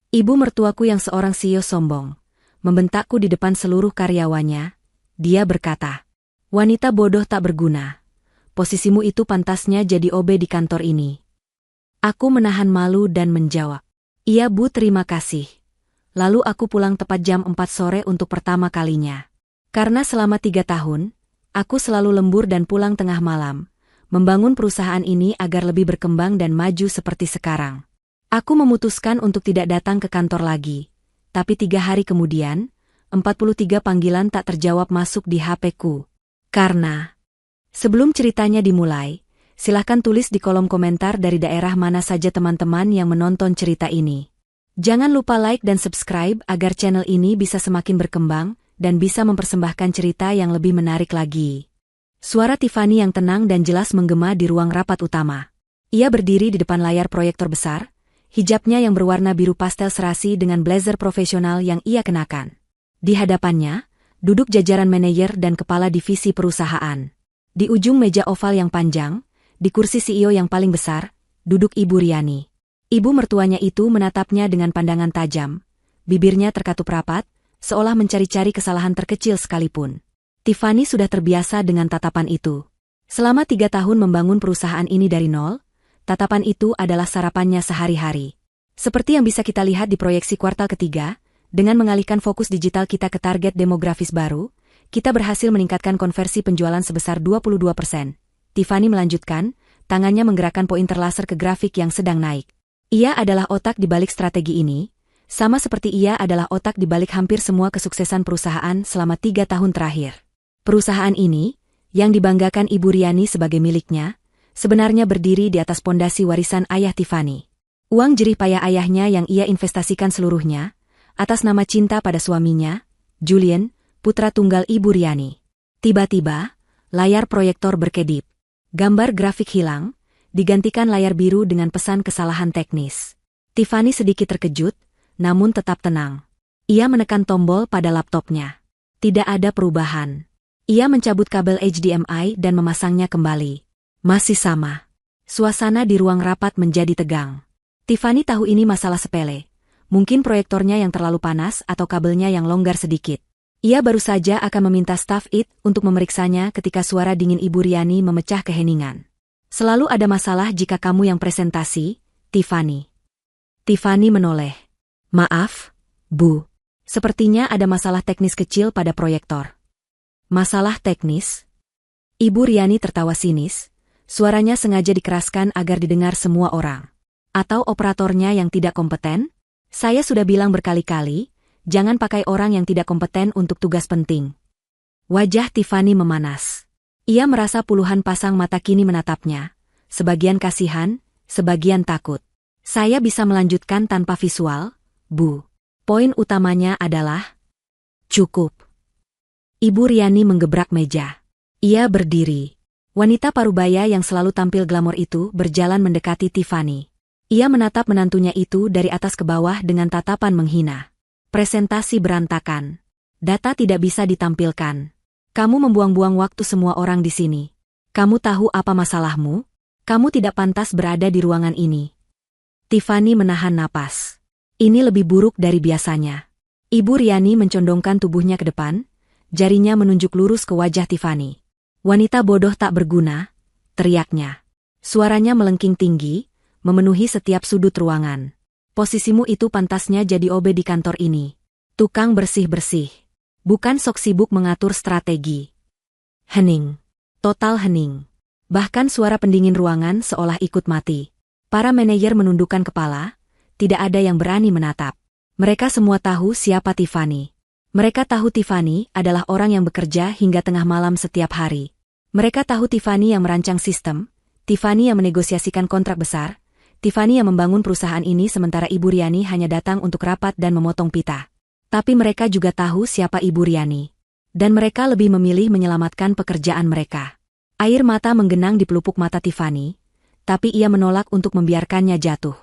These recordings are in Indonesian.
Ibu mertuaku yang seorang CEO sombong, membentakku di depan seluruh karyawannya. Dia berkata, "Wanita bodoh tak berguna. Posisimu itu pantasnya jadi OB di kantor ini." Aku menahan malu dan menjawab, "Iya Bu, terima kasih." Lalu aku pulang tepat jam 4 sore untuk pertama kalinya. Karena selama 3 tahun, aku selalu lembur dan pulang tengah malam, membangun perusahaan ini agar lebih berkembang dan maju seperti sekarang. Aku memutuskan untuk tidak datang ke kantor lagi, tapi 3 hari kemudian, 43 panggilan tak terjawab masuk di HP-ku. Karena, sebelum ceritanya dimulai, silahkan tulis di kolom komentar dari daerah mana saja teman-teman yang menonton cerita ini. Jangan lupa like dan subscribe agar channel ini bisa semakin berkembang dan bisa mempersembahkan cerita yang lebih menarik lagi. Suara Tiffany yang tenang dan jelas menggema di ruang rapat utama. Ia berdiri di depan layar proyektor besar, hijabnya yang berwarna biru pastel serasi dengan blazer profesional yang ia kenakan. Di hadapannya, duduk jajaran manajer dan kepala divisi perusahaan. Di ujung meja oval yang panjang, di kursi CEO yang paling besar, duduk Ibu Riani. Ibu mertuanya itu menatapnya dengan pandangan tajam. Bibirnya terkatup rapat, seolah mencari-cari kesalahan terkecil sekalipun. Tiffany sudah terbiasa dengan tatapan itu. Selama 3 tahun membangun perusahaan ini dari nol, tatapan itu adalah sarapannya sehari-hari. Seperti yang bisa kita lihat di proyeksi kuartal ketiga, dengan mengalihkan fokus digital kita ke target demografis baru, kita berhasil meningkatkan konversi penjualan sebesar 22%. Tiffany melanjutkan, tangannya menggerakkan pointer laser ke grafik yang sedang naik. Ia adalah otak di balik strategi ini, sama seperti ia adalah otak di balik hampir semua kesuksesan perusahaan selama 3 tahun terakhir. Perusahaan ini, yang dibanggakan Ibu Riani sebagai miliknya, sebenarnya berdiri di atas pondasi warisan ayah Tiffany. Uang jerih payah ayahnya yang ia investasikan seluruhnya, atas nama cinta pada suaminya, Julian, putra tunggal Ibu Riani. Tiba-tiba, layar proyektor berkedip. Gambar grafik hilang, digantikan layar biru dengan pesan kesalahan teknis. Tiffany sedikit terkejut, namun tetap tenang. Ia menekan tombol pada laptopnya. Tidak ada perubahan. Ia mencabut kabel HDMI dan memasangnya kembali. Masih sama. Suasana di ruang rapat menjadi tegang. Tiffany tahu ini masalah sepele. Mungkin proyektornya yang terlalu panas atau kabelnya yang longgar sedikit. Ia baru saja akan meminta staf IT untuk memeriksanya ketika suara dingin Ibu Riani memecah keheningan. "Selalu ada masalah jika kamu yang presentasi, Tiffany." Tiffany menoleh. "Maaf, Bu. Sepertinya ada masalah teknis kecil pada proyektor." "Masalah teknis?" Ibu Riani tertawa sinis. Suaranya sengaja dikeraskan agar didengar semua orang. "Atau operatornya yang tidak kompeten? Saya sudah bilang berkali-kali, jangan pakai orang yang tidak kompeten untuk tugas penting." Wajah Tiffany memanas. Ia merasa puluhan pasang mata kini menatapnya, sebagian kasihan, sebagian takut. "Saya bisa melanjutkan tanpa visual, Bu. Poin utamanya adalah..." "Cukup." Ibu Riani menggebrak meja. Ia berdiri. Wanita parubaya yang selalu tampil glamor itu berjalan mendekati Tiffany. Ia menatap menantunya itu dari atas ke bawah dengan tatapan menghina. "Presentasi berantakan. Data tidak bisa ditampilkan. Kamu membuang-buang waktu semua orang di sini. Kamu tahu apa masalahmu? Kamu tidak pantas berada di ruangan ini." Tiffany menahan napas. Ini lebih buruk dari biasanya. Ibu Riani mencondongkan tubuhnya ke depan, jarinya menunjuk lurus ke wajah Tiffany. "Wanita bodoh tak berguna," teriaknya. Suaranya melengking tinggi, memenuhi setiap sudut ruangan. "Posisimu itu pantasnya jadi OB di kantor ini. Tukang bersih-bersih. Bukan sok sibuk mengatur strategi." Hening. Total hening. Bahkan suara pendingin ruangan seolah ikut mati. Para manajer menundukkan kepala, tidak ada yang berani menatap. Mereka semua tahu siapa Tiffany. Mereka tahu Tiffany adalah orang yang bekerja hingga tengah malam setiap hari. Mereka tahu Tiffany yang merancang sistem, Tiffany yang menegosiasikan kontrak besar, Tiffany yang membangun perusahaan ini sementara Ibu Riani hanya datang untuk rapat dan memotong pita. Tapi mereka juga tahu siapa Ibu Riani. Dan mereka lebih memilih menyelamatkan pekerjaan mereka. Air mata menggenang di pelupuk mata Tiffany, tapi ia menolak untuk membiarkannya jatuh.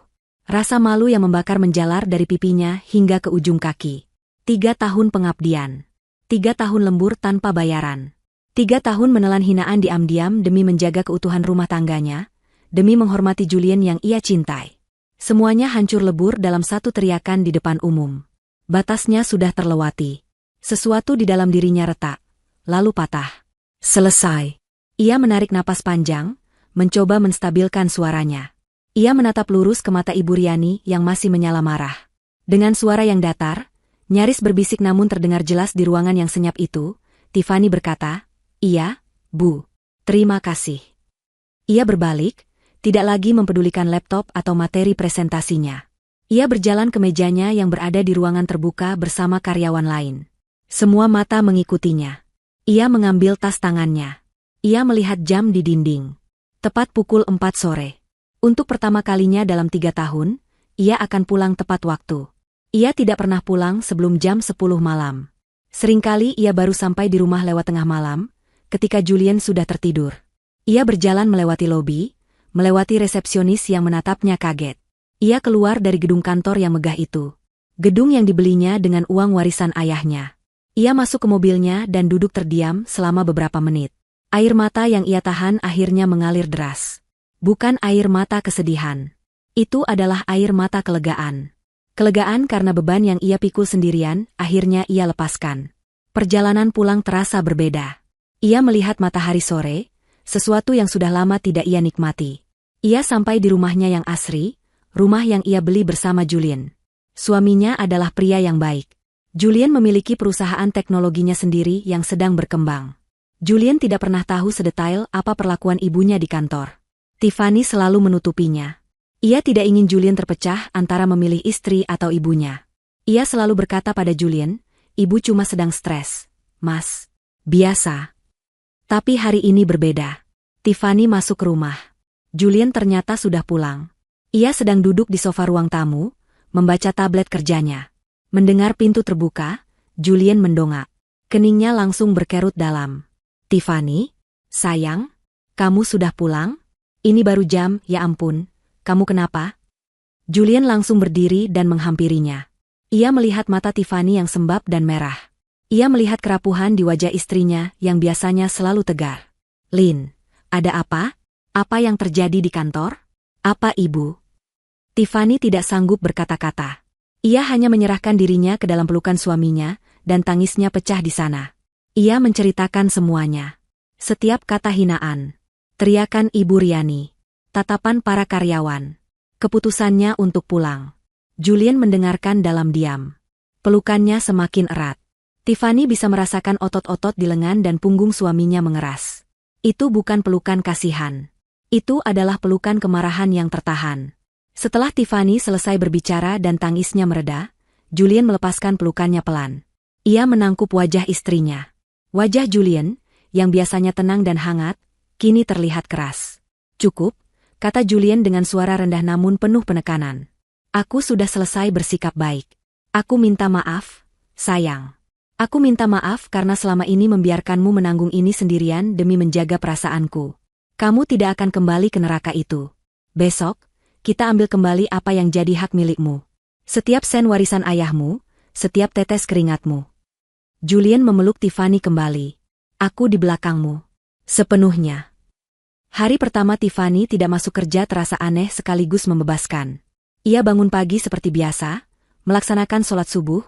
Rasa malu yang membakar menjalar dari pipinya hingga ke ujung kaki. 3 tahun pengabdian. 3 tahun lembur tanpa bayaran. 3 tahun menelan hinaan diam-diam demi menjaga keutuhan rumah tangganya, demi menghormati Julian yang ia cintai. Semuanya hancur lebur dalam satu teriakan di depan umum. Batasnya sudah terlewati. Sesuatu di dalam dirinya retak, lalu patah. Selesai. Ia menarik napas panjang, mencoba menstabilkan suaranya. Ia menatap lurus ke mata Ibu Riani yang masih menyala marah. Dengan suara yang datar, nyaris berbisik namun terdengar jelas di ruangan yang senyap itu, Tiffany berkata, "Iya, Bu. Terima kasih." Ia berbalik, tidak lagi mempedulikan laptop atau materi presentasinya. Ia berjalan ke mejanya yang berada di ruangan terbuka bersama karyawan lain. Semua mata mengikutinya. Ia mengambil tas tangannya. Ia melihat jam di dinding. Tepat pukul 4 sore. Untuk pertama kalinya dalam 3 tahun, ia akan pulang tepat waktu. Ia tidak pernah pulang sebelum jam 10 malam. Seringkali ia baru sampai di rumah lewat tengah malam, ketika Julian sudah tertidur. Ia berjalan melewati lobi, melewati resepsionis yang menatapnya kaget. Ia keluar dari gedung kantor yang megah itu. Gedung yang dibelinya dengan uang warisan ayahnya. Ia masuk ke mobilnya dan duduk terdiam selama beberapa menit. Air mata yang ia tahan akhirnya mengalir deras. Bukan air mata kesedihan. Itu adalah air mata kelegaan. Kelegaan karena beban yang ia pikul sendirian, akhirnya ia lepaskan. Perjalanan pulang terasa berbeda. Ia melihat matahari sore, sesuatu yang sudah lama tidak ia nikmati. Ia sampai di rumahnya yang asri, rumah yang ia beli bersama Julian. Suaminya adalah pria yang baik. Julian memiliki perusahaan teknologinya sendiri yang sedang berkembang. Julian tidak pernah tahu sedetail apa perlakuan ibunya di kantor. Tiffany selalu menutupinya. Ia tidak ingin Julian terpecah antara memilih istri atau ibunya. Ia selalu berkata pada Julian, "Ibu cuma sedang stres, Mas. Biasa." Tapi hari ini berbeda. Tiffany masuk ke rumah. Julian ternyata sudah pulang. Ia sedang duduk di sofa ruang tamu, membaca tablet kerjanya. Mendengar pintu terbuka, Julian mendongak. Keningnya langsung berkerut dalam. "Tiffany, sayang, kamu sudah pulang? Ini baru jam, ya ampun. Kamu kenapa?" Julian langsung berdiri dan menghampirinya. Ia melihat mata Tiffany yang sembab dan merah. Ia melihat kerapuhan di wajah istrinya yang biasanya selalu tegar. "Lin, ada apa? Apa yang terjadi di kantor? Apa ibu?" Tiffany tidak sanggup berkata-kata. Ia hanya menyerahkan dirinya ke dalam pelukan suaminya, dan tangisnya pecah di sana. Ia menceritakan semuanya. Setiap kata hinaan. Teriakan Ibu Riani. Tatapan para karyawan. Keputusannya untuk pulang. Julian mendengarkan dalam diam. Pelukannya semakin erat. Tiffany bisa merasakan otot-otot di lengan dan punggung suaminya mengeras. Itu bukan pelukan kasihan. Itu adalah pelukan kemarahan yang tertahan. Setelah Tiffany selesai berbicara dan tangisnya mereda, Julian melepaskan pelukannya pelan. Ia menangkup wajah istrinya. Wajah Julian, yang biasanya tenang dan hangat, kini terlihat keras. "Cukup," kata Julian dengan suara rendah namun penuh penekanan. "Aku sudah selesai bersikap baik. Aku minta maaf, sayang. Aku minta maaf karena selama ini membiarkanmu menanggung ini sendirian demi menjaga perasaanku. Kamu tidak akan kembali ke neraka itu. Besok, kita ambil kembali apa yang jadi hak milikmu. Setiap sen warisan ayahmu, setiap tetes keringatmu." Julian memeluk Tiffany kembali. "Aku di belakangmu. Sepenuhnya." Hari pertama Tiffany tidak masuk kerja terasa aneh sekaligus membebaskan. Ia bangun pagi seperti biasa, melaksanakan sholat subuh,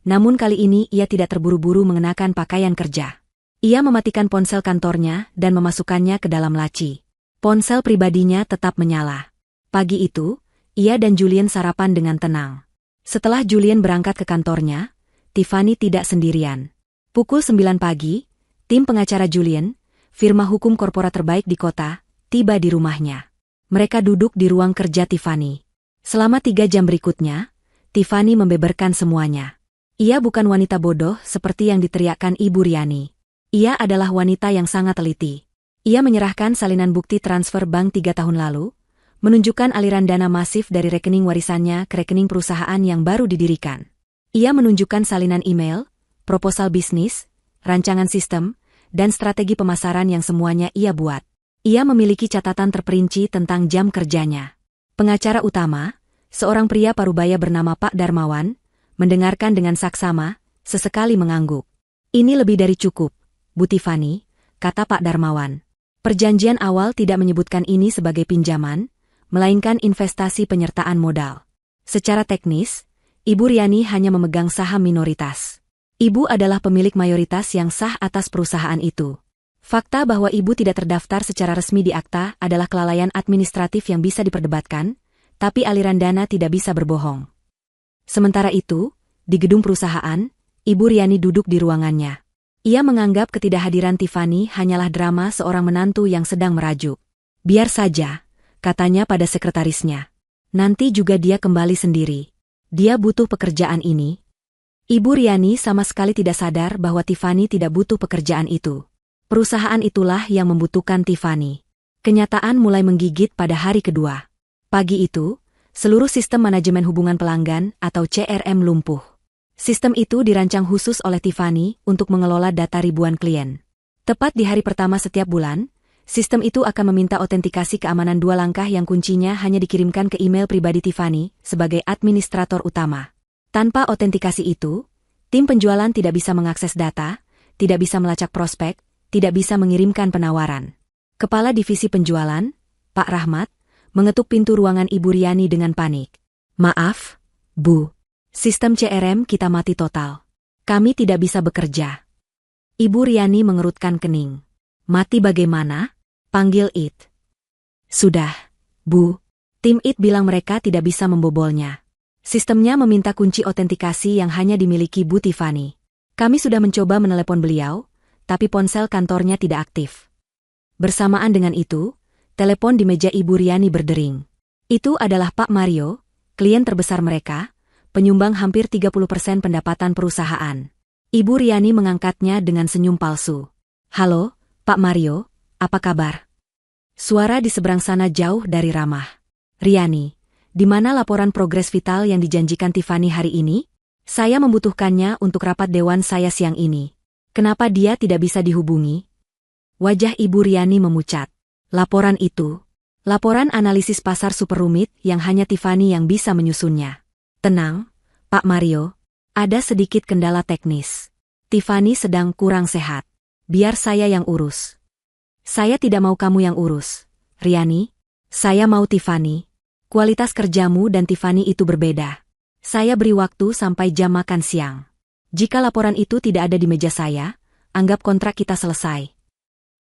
namun kali ini ia tidak terburu-buru mengenakan pakaian kerja. Ia mematikan ponsel kantornya dan memasukkannya ke dalam laci. Ponsel pribadinya tetap menyala. Pagi itu, ia dan Julian sarapan dengan tenang. Setelah Julian berangkat ke kantornya, Tiffany tidak sendirian. Pukul 9 pagi, tim pengacara Julian, firma hukum korporat terbaik di kota, tiba di rumahnya. Mereka duduk di ruang kerja Tiffany. Selama 3 jam berikutnya, Tiffany membeberkan semuanya. Ia bukan wanita bodoh seperti yang diteriakkan Ibu Riani. Ia adalah wanita yang sangat teliti. Ia menyerahkan salinan bukti transfer bank 3 tahun lalu, menunjukkan aliran dana masif dari rekening warisannya ke rekening perusahaan yang baru didirikan. Ia menunjukkan salinan email, proposal bisnis, rancangan sistem, dan strategi pemasaran yang semuanya ia buat. Ia memiliki catatan terperinci tentang jam kerjanya. Pengacara utama, seorang pria parubaya bernama Pak Darmawan, mendengarkan dengan saksama, sesekali mengangguk. "Ini lebih dari cukup, Bu Tiffany," kata Pak Darmawan. "Perjanjian awal tidak menyebutkan ini sebagai pinjaman, melainkan investasi penyertaan modal. Secara teknis, Ibu Riani hanya memegang saham minoritas. Ibu adalah pemilik mayoritas yang sah atas perusahaan itu. Fakta bahwa ibu tidak terdaftar secara resmi di akta adalah kelalaian administratif yang bisa diperdebatkan, tapi aliran dana tidak bisa berbohong. Sementara itu, di gedung perusahaan, Ibu Riani duduk di ruangannya. Ia menganggap ketidakhadiran Tiffany hanyalah drama seorang menantu yang sedang merajuk. Biar saja, katanya pada sekretarisnya. Nanti juga dia kembali sendiri. Dia butuh pekerjaan ini. Ibu Riani sama sekali tidak sadar bahwa Tiffany tidak butuh pekerjaan itu. Perusahaan itulah yang membutuhkan Tiffany. Kenyataan mulai menggigit pada hari kedua. Pagi itu, seluruh sistem manajemen hubungan pelanggan atau CRM lumpuh. Sistem itu dirancang khusus oleh Tiffany untuk mengelola data ribuan klien. Tepat di hari pertama setiap bulan, sistem itu akan meminta autentikasi keamanan 2 langkah yang kuncinya hanya dikirimkan ke email pribadi Tiffany sebagai administrator utama. Tanpa autentikasi itu, tim penjualan tidak bisa mengakses data, tidak bisa melacak prospek, tidak bisa mengirimkan penawaran. Kepala Divisi Penjualan, Pak Rahmat, mengetuk pintu ruangan Ibu Riani dengan panik. Maaf, Bu. Sistem CRM kita mati total. Kami tidak bisa bekerja. Ibu Riani mengerutkan kening. Mati bagaimana? Panggil IT. Sudah, Bu. Tim IT bilang mereka tidak bisa membobolnya. Sistemnya meminta kunci autentikasi yang hanya dimiliki Bu Tiffany. Kami sudah mencoba menelepon beliau, tapi ponsel kantornya tidak aktif. Bersamaan dengan itu, telepon di meja Ibu Riani berdering. Itu adalah Pak Mario, klien terbesar mereka, penyumbang hampir 30% pendapatan perusahaan. Ibu Riani mengangkatnya dengan senyum palsu. Halo, Pak Mario, apa kabar? Suara di seberang sana jauh dari ramah. Riani, di mana laporan progres vital yang dijanjikan Tiffany hari ini? Saya membutuhkannya untuk rapat dewan saya siang ini. Kenapa dia tidak bisa dihubungi? Wajah Ibu Riani memucat. Laporan itu. Laporan analisis pasar super rumit yang hanya Tiffany yang bisa menyusunnya. Tenang, Pak Mario. Ada sedikit kendala teknis. Tiffany sedang kurang sehat. Biar saya yang urus. Saya tidak mau kamu yang urus, Riani. Saya mau Tiffany. Kualitas kerjamu dan Tiffany itu berbeda. Saya beri waktu sampai jam makan siang. Jika laporan itu tidak ada di meja saya, anggap kontrak kita selesai.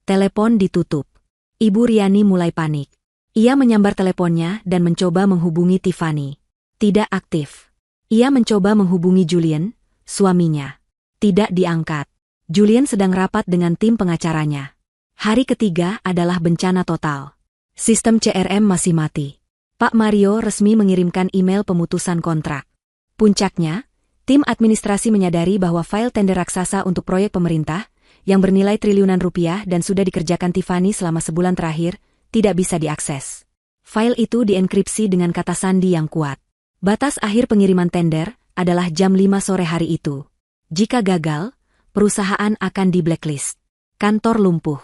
Telepon ditutup. Ibu Riani mulai panik. Ia menyambar teleponnya dan mencoba menghubungi Tiffany. Tidak aktif. Ia mencoba menghubungi Julian, suaminya. Tidak diangkat. Julian sedang rapat dengan tim pengacaranya. Hari ketiga adalah bencana total. Sistem CRM masih mati. Pak Mario resmi mengirimkan email pemutusan kontrak. Puncaknya, tim administrasi menyadari bahwa file tender raksasa untuk proyek pemerintah, yang bernilai triliunan rupiah dan sudah dikerjakan Tiffany selama sebulan terakhir, tidak bisa diakses. File itu dienkripsi dengan kata sandi yang kuat. Batas akhir pengiriman tender adalah jam 5 sore hari itu. Jika gagal, perusahaan akan di-blacklist. Kantor lumpuh.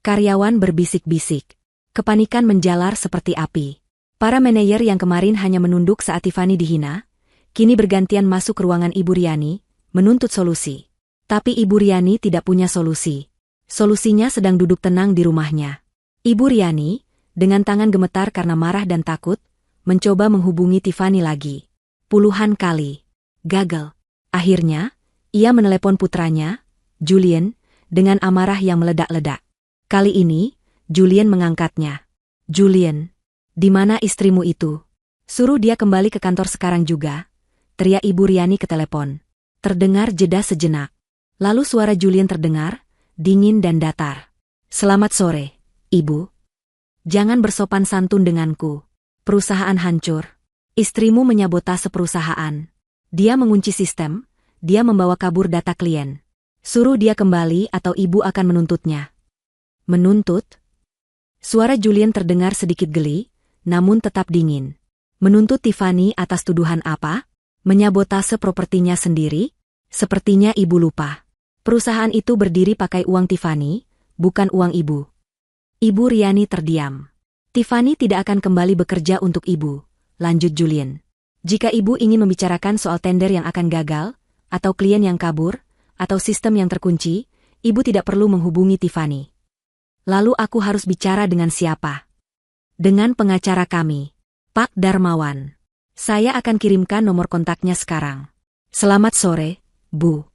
Karyawan berbisik-bisik. Kepanikan menjalar seperti api. Para manajer yang kemarin hanya menunduk saat Tiffany dihina, kini bergantian masuk ke ruangan Ibu Riani, menuntut solusi. Tapi Ibu Riani tidak punya solusi. Solusinya sedang duduk tenang di rumahnya. Ibu Riani, dengan tangan gemetar karena marah dan takut, mencoba menghubungi Tiffany lagi. Puluhan kali. Gagal. Akhirnya, ia menelepon putranya, Julian, dengan amarah yang meledak-ledak. Kali ini, Julian mengangkatnya. Julian, di mana istrimu itu? Suruh dia kembali ke kantor sekarang juga. Teriak Ibu Riani ke telepon. Terdengar jeda sejenak. Lalu suara Julian terdengar, dingin dan datar. Selamat sore, Ibu. Jangan bersopan santun denganku. Perusahaan hancur. Istrimu menyabotase perusahaan. Dia mengunci sistem, dia membawa kabur data klien. Suruh dia kembali atau Ibu akan menuntutnya. Menuntut? Suara Julian terdengar sedikit geli, namun tetap dingin. Menuntut Tiffany atas tuduhan apa? Menyabotase propertinya sendiri? Sepertinya Ibu lupa. Perusahaan itu berdiri pakai uang Tiffany, bukan uang Ibu. Ibu Riani terdiam. Tiffany tidak akan kembali bekerja untuk Ibu, lanjut Julian. Jika Ibu ingin membicarakan soal tender yang akan gagal, atau klien yang kabur, atau sistem yang terkunci, Ibu tidak perlu menghubungi Tiffany. Lalu aku harus bicara dengan siapa? Dengan pengacara kami, Pak Darmawan. Saya akan kirimkan nomor kontaknya sekarang. Selamat sore, Bu.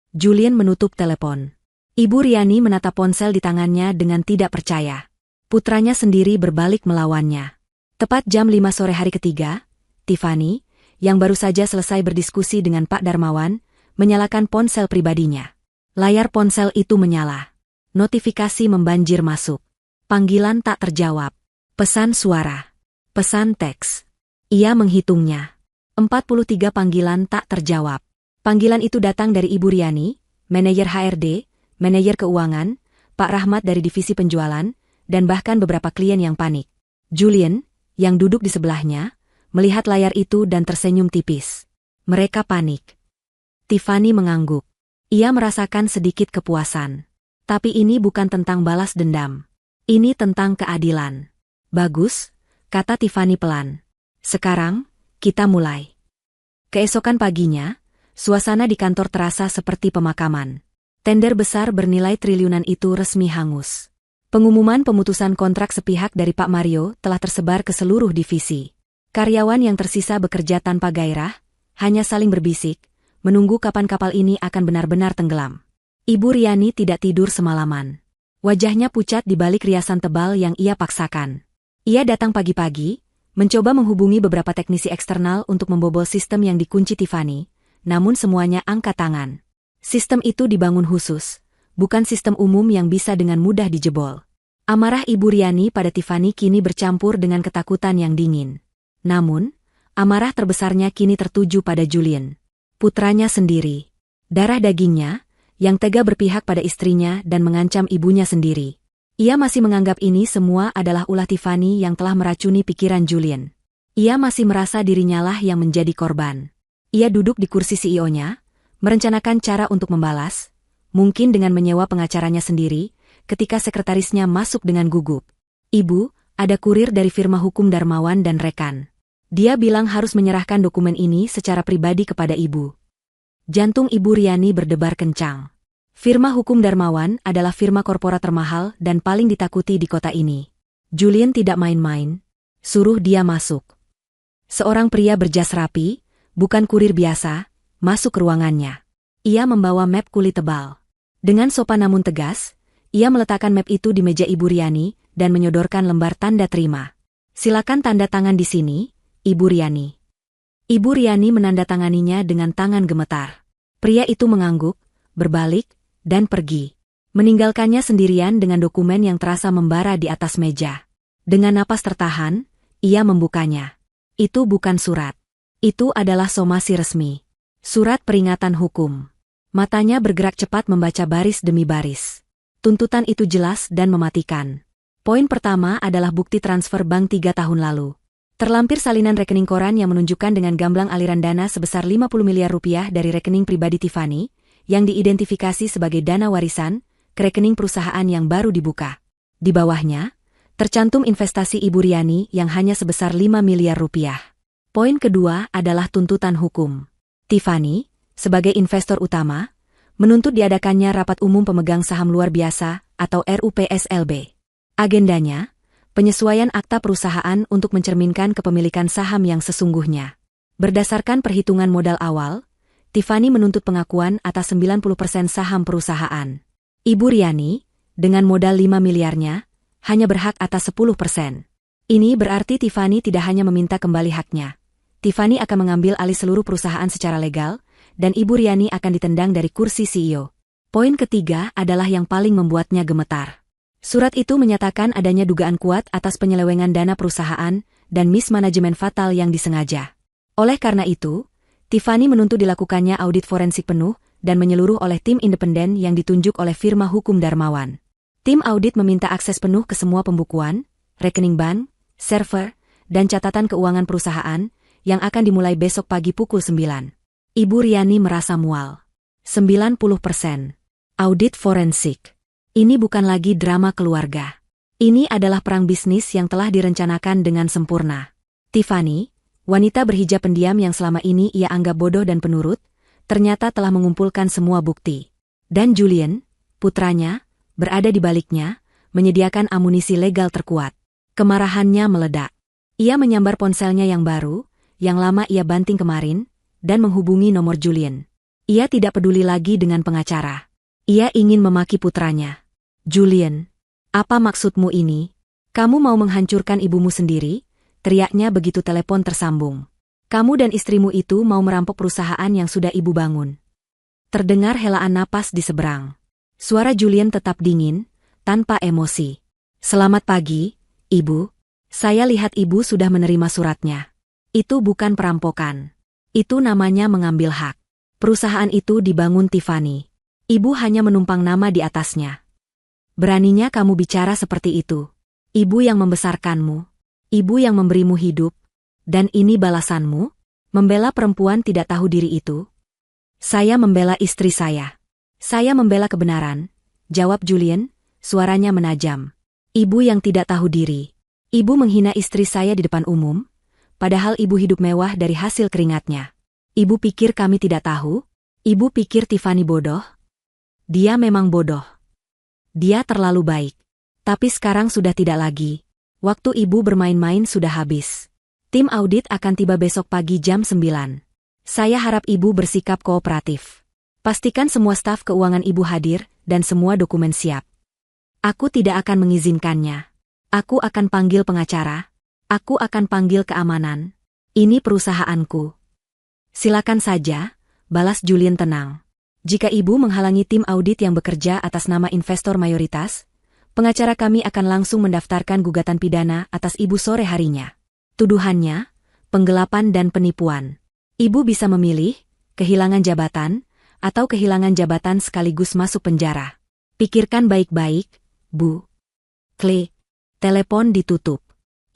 Julian menutup telepon. Ibu Riani menatap ponsel di tangannya dengan tidak percaya. Putranya sendiri berbalik melawannya. Tepat jam 5 sore hari ketiga, Tiffany, yang baru saja selesai berdiskusi dengan Pak Darmawan, menyalakan ponsel pribadinya. Layar ponsel itu menyala. Notifikasi membanjir masuk. Panggilan tak terjawab. Pesan suara. Pesan teks. Ia menghitungnya. 43 panggilan tak terjawab. Panggilan itu datang dari Ibu Riani, manajer HRD, manajer keuangan, Pak Rahmat dari divisi penjualan, dan bahkan beberapa klien yang panik. Julian, yang duduk di sebelahnya, melihat layar itu dan tersenyum tipis. Mereka panik. Tiffany mengangguk. Ia merasakan sedikit kepuasan. Tapi ini bukan tentang balas dendam. Ini tentang keadilan. Bagus, kata Tiffany pelan. Sekarang, kita mulai. Keesokan paginya, suasana di kantor terasa seperti pemakaman. Tender besar bernilai triliunan itu resmi hangus. Pengumuman pemutusan kontrak sepihak dari Pak Mario telah tersebar ke seluruh divisi. Karyawan yang tersisa bekerja tanpa gairah, hanya saling berbisik, menunggu kapan kapal ini akan benar-benar tenggelam. Ibu Riani tidak tidur semalaman. Wajahnya pucat di balik riasan tebal yang ia paksakan. Ia datang pagi-pagi, mencoba menghubungi beberapa teknisi eksternal untuk membobol sistem yang dikunci Tiffany, namun semuanya angkat tangan. Sistem itu dibangun khusus, bukan sistem umum yang bisa dengan mudah dijebol. Amarah Ibu Riani pada Tiffany kini bercampur dengan ketakutan yang dingin. Namun, amarah terbesarnya kini tertuju pada Julian. Putranya sendiri. Darah dagingnya, yang tega berpihak pada istrinya dan mengancam ibunya sendiri. Ia masih menganggap ini semua adalah ulah Tiffany yang telah meracuni pikiran Julian. Ia masih merasa dirinya lah yang menjadi korban. Ia duduk di kursi CEO-nya, merencanakan cara untuk membalas, mungkin dengan menyewa pengacaranya sendiri, ketika sekretarisnya masuk dengan gugup. Ibu, ada kurir dari firma hukum Darmawan dan rekan. Dia bilang harus menyerahkan dokumen ini secara pribadi kepada ibu. Jantung Ibu Riani berdebar kencang. Firma hukum Darmawan adalah firma korporat termahal dan paling ditakuti di kota ini. Julian tidak main-main. Suruh dia masuk. Seorang pria berjas rapi, bukan kurir biasa, masuk ke ruangannya. Ia membawa map kulit tebal. Dengan sopan namun tegas, ia meletakkan map itu di meja Ibu Riani dan menyodorkan lembar tanda terima. Silakan tanda tangan di sini, Ibu Riani. Ibu Riani menandatanganinya dengan tangan gemetar. Pria itu mengangguk, berbalik, dan pergi. Meninggalkannya sendirian dengan dokumen yang terasa membara di atas meja. Dengan napas tertahan, ia membukanya. Itu bukan surat. Itu adalah somasi resmi. Surat peringatan hukum. Matanya bergerak cepat membaca baris demi baris. Tuntutan itu jelas dan mematikan. Poin pertama adalah bukti transfer bank 3 tahun lalu. Terlampir salinan rekening koran yang menunjukkan dengan gamblang aliran dana sebesar 50 miliar rupiah dari rekening pribadi Tiffany, yang diidentifikasi sebagai dana warisan, ke rekening perusahaan yang baru dibuka. Di bawahnya, tercantum investasi Ibu Riani yang hanya sebesar 5 miliar rupiah. Poin kedua adalah tuntutan hukum. Tiffany, sebagai investor utama, menuntut diadakannya rapat umum pemegang saham luar biasa atau RUPSLB. Agendanya, penyesuaian akta perusahaan untuk mencerminkan kepemilikan saham yang sesungguhnya. Berdasarkan perhitungan modal awal, Tiffany menuntut pengakuan atas 90% saham perusahaan. Ibu Riani, dengan modal 5 miliarnya, hanya berhak atas 10%. Ini berarti Tiffany tidak hanya meminta kembali haknya. Tiffany akan mengambil alih seluruh perusahaan secara legal, dan Ibu Riani akan ditendang dari kursi CEO. Poin ketiga adalah yang paling membuatnya gemetar. Surat itu menyatakan adanya dugaan kuat atas penyelewengan dana perusahaan dan mismanajemen fatal yang disengaja. Oleh karena itu, Tiffany menuntut dilakukannya audit forensik penuh dan menyeluruh oleh tim independen yang ditunjuk oleh firma hukum Darmawan. Tim audit meminta akses penuh ke semua pembukuan, rekening bank, server, dan catatan keuangan perusahaan yang akan dimulai besok pagi pukul 9. Ibu Riani merasa mual. 90%. Audit forensik. Ini bukan lagi drama keluarga. Ini adalah perang bisnis yang telah direncanakan dengan sempurna. Tiffany, wanita berhijab pendiam yang selama ini ia anggap bodoh dan penurut, ternyata telah mengumpulkan semua bukti. Dan Julian, putranya, berada di baliknya, menyediakan amunisi legal terkuat. Kemarahannya meledak. Ia menyambar ponselnya yang baru, yang lama ia banting kemarin, dan menghubungi nomor Julian. Ia tidak peduli lagi dengan pengacara. Ia ingin memaki putranya. Julian, apa maksudmu ini? Kamu mau menghancurkan ibumu sendiri? Teriaknya begitu telepon tersambung. Kamu dan istrimu itu mau merampok perusahaan yang sudah ibu bangun. Terdengar helaan napas di seberang. Suara Julian tetap dingin, tanpa emosi. Selamat pagi, Ibu. Saya lihat Ibu sudah menerima suratnya. Itu bukan perampokan. Itu namanya mengambil hak. Perusahaan itu dibangun Tiffany. Ibu hanya menumpang nama di atasnya. Beraninya kamu bicara seperti itu. Ibu yang membesarkanmu. Ibu yang memberimu hidup. Dan ini balasanmu? Membela perempuan tidak tahu diri itu? Saya membela istri saya. Saya membela kebenaran, jawab Julian, suaranya menajam. Ibu yang tidak tahu diri. Ibu menghina istri saya di depan umum, padahal ibu hidup mewah dari hasil keringatnya. Ibu pikir kami tidak tahu? Ibu pikir Tiffany bodoh? Dia memang bodoh. Dia terlalu baik. Tapi sekarang sudah tidak lagi. Waktu ibu bermain-main sudah habis. Tim audit akan tiba besok pagi jam 9. Saya harap ibu bersikap kooperatif. Pastikan semua staf keuangan ibu hadir dan semua dokumen siap. Aku tidak akan mengizinkannya. Aku akan panggil pengacara. Aku akan panggil keamanan. Ini perusahaanku. Silakan saja, balas Julian tenang. Jika ibu menghalangi tim audit yang bekerja atas nama investor mayoritas, pengacara kami akan langsung mendaftarkan gugatan pidana atas ibu sore harinya. Tuduhannya, penggelapan dan penipuan. Ibu bisa memilih, kehilangan jabatan, atau kehilangan jabatan sekaligus masuk penjara. Pikirkan baik-baik, Bu. Klik. Telepon ditutup.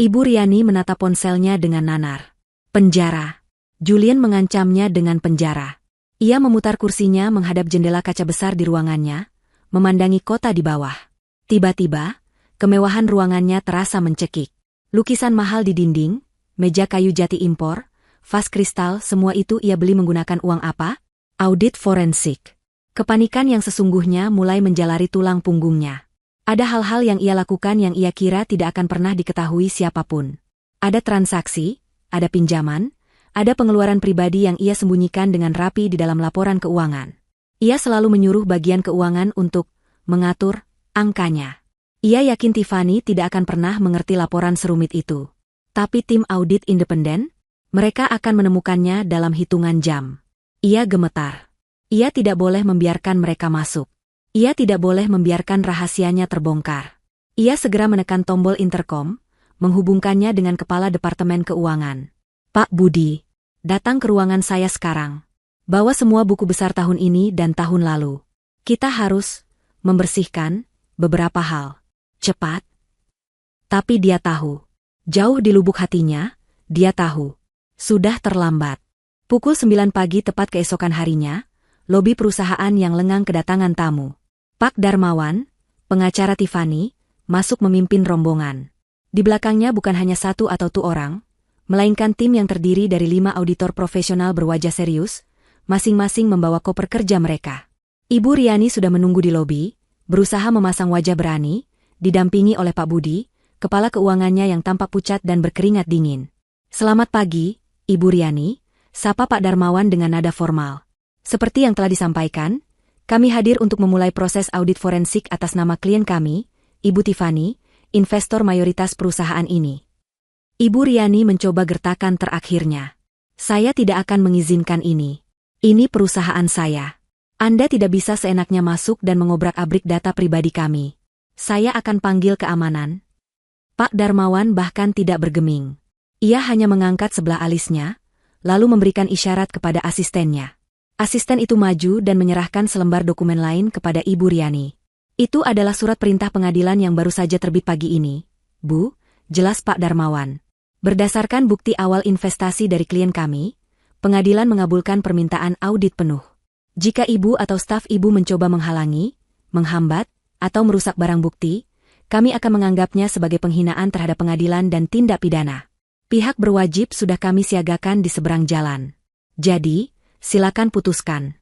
Ibu Riani menatap ponselnya dengan nanar. Penjara. Julian mengancamnya dengan penjara. Ia memutar kursinya menghadap jendela kaca besar di ruangannya, memandangi kota di bawah. Tiba-tiba, kemewahan ruangannya terasa mencekik. Lukisan mahal di dinding, meja kayu jati impor, vas kristal, semua itu ia beli menggunakan uang apa? Audit forensik. Kepanikan yang sesungguhnya mulai menjalari tulang punggungnya. Ada hal-hal yang ia lakukan yang ia kira tidak akan pernah diketahui siapapun. Ada transaksi, ada pinjaman, ada pengeluaran pribadi yang ia sembunyikan dengan rapi di dalam laporan keuangan. Ia selalu menyuruh bagian keuangan untuk mengatur angkanya. Ia yakin Tiffany tidak akan pernah mengerti laporan serumit itu. Tapi tim audit independen, mereka akan menemukannya dalam hitungan jam. Ia gemetar. Ia tidak boleh membiarkan mereka masuk. Ia tidak boleh membiarkan rahasianya terbongkar. Ia segera menekan tombol intercom, menghubungkannya dengan kepala Departemen Keuangan. Pak Budi, datang ke ruangan saya sekarang. Bawa semua buku besar tahun ini dan tahun lalu. Kita harus membersihkan beberapa hal. Cepat. Tapi dia tahu. Jauh di lubuk hatinya, dia tahu. Sudah terlambat. Pukul 9 pagi tepat keesokan harinya, lobi perusahaan yang lengang kedatangan tamu. Pak Darmawan, pengacara Tiffany, masuk memimpin rombongan. Di belakangnya bukan hanya satu atau dua orang, melainkan tim yang terdiri dari 5 auditor profesional berwajah serius, masing-masing membawa koper kerja mereka. Ibu Riani sudah menunggu di lobi, berusaha memasang wajah berani, didampingi oleh Pak Budi, kepala keuangannya yang tampak pucat dan berkeringat dingin. Selamat pagi, Ibu Riani, sapa Pak Darmawan dengan nada formal. Seperti yang telah disampaikan, kami hadir untuk memulai proses audit forensik atas nama klien kami, Ibu Tiffany, investor mayoritas perusahaan ini. Ibu Riani mencoba gertakan terakhirnya. Saya tidak akan mengizinkan ini. Ini perusahaan saya. Anda tidak bisa seenaknya masuk dan mengobrak-abrik data pribadi kami. Saya akan panggil keamanan. Pak Darmawan bahkan tidak bergeming. Ia hanya mengangkat sebelah alisnya, lalu memberikan isyarat kepada asistennya. Asisten itu maju dan menyerahkan selembar dokumen lain kepada Ibu Riani. Itu adalah surat perintah pengadilan yang baru saja terbit pagi ini, Bu, jelas Pak Darmawan. Berdasarkan bukti awal investasi dari klien kami, pengadilan mengabulkan permintaan audit penuh. Jika Ibu atau staf Ibu mencoba menghalangi, menghambat, atau merusak barang bukti, kami akan menganggapnya sebagai penghinaan terhadap pengadilan dan tindak pidana. Pihak berwajib sudah kami siagakan di seberang jalan. Jadi, silakan putuskan.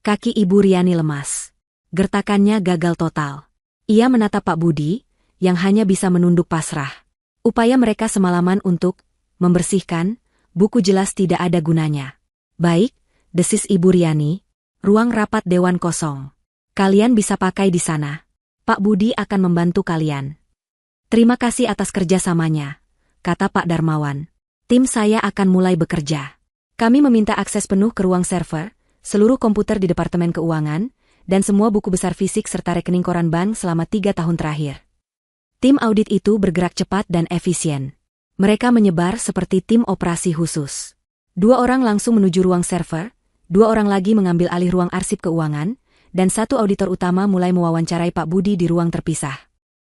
Kaki Ibu Riani lemas. Gertakannya gagal total. Ia menatap Pak Budi, yang hanya bisa menunduk pasrah. Upaya mereka semalaman untuk membersihkan buku jelas tidak ada gunanya. Baik, desis Ibu Riani, ruang rapat dewan kosong. Kalian bisa pakai di sana. Pak Budi akan membantu kalian. Terima kasih atas kerjasamanya, kata Pak Darmawan. Tim saya akan mulai bekerja. Kami meminta akses penuh ke ruang server, seluruh komputer di Departemen Keuangan, dan semua buku besar fisik serta rekening koran bank selama 3 tahun terakhir. Tim audit itu bergerak cepat dan efisien. Mereka menyebar seperti tim operasi khusus. 2 orang langsung menuju ruang server, 2 orang lagi mengambil alih ruang arsip keuangan, dan 1 auditor utama mulai mewawancarai Pak Budi di ruang terpisah.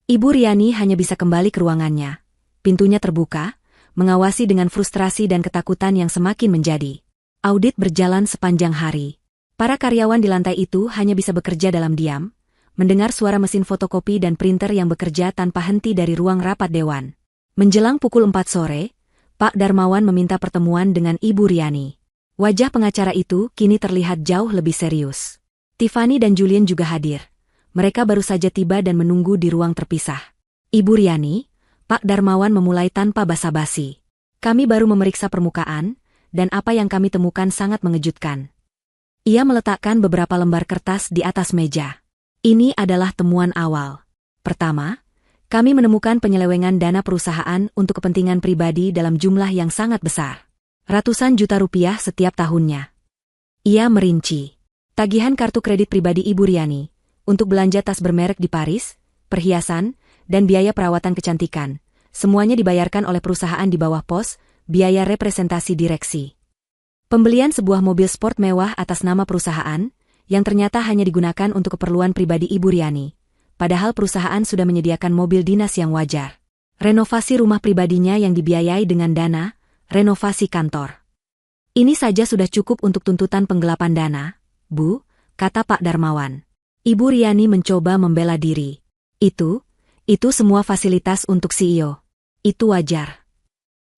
Ibu Riani hanya bisa kembali ke ruangannya. Pintunya terbuka, mengawasi dengan frustrasi dan ketakutan yang semakin menjadi. Audit berjalan sepanjang hari. Para karyawan di lantai itu hanya bisa bekerja dalam diam, mendengar suara mesin fotokopi dan printer yang bekerja tanpa henti dari ruang rapat dewan. Menjelang pukul 4 sore, Pak Darmawan meminta pertemuan dengan Ibu Riani. Wajah pengacara itu kini terlihat jauh lebih serius. Tiffany dan Julian juga hadir. Mereka baru saja tiba dan menunggu di ruang terpisah. Ibu Riani, Pak Darmawan memulai tanpa basa-basi. Kami baru memeriksa permukaan, dan apa yang kami temukan sangat mengejutkan. Ia meletakkan beberapa lembar kertas di atas meja. Ini adalah temuan awal. Pertama, kami menemukan penyelewengan dana perusahaan untuk kepentingan pribadi dalam jumlah yang sangat besar. Ratusan juta rupiah setiap tahunnya. Ia merinci. Tagihan kartu kredit pribadi Ibu Riani, untuk belanja tas bermerek di Paris, perhiasan, dan biaya perawatan kecantikan. Semuanya dibayarkan oleh perusahaan di bawah pos, biaya representasi direksi. Pembelian sebuah mobil sport mewah atas nama perusahaan, yang ternyata hanya digunakan untuk keperluan pribadi Ibu Riani. Padahal perusahaan sudah menyediakan mobil dinas yang wajar. Renovasi rumah pribadinya yang dibiayai dengan dana, renovasi kantor. Ini saja sudah cukup untuk tuntutan penggelapan dana, Bu, kata Pak Darmawan. Ibu Riani mencoba membela diri. Itu semua fasilitas untuk CEO. Itu wajar.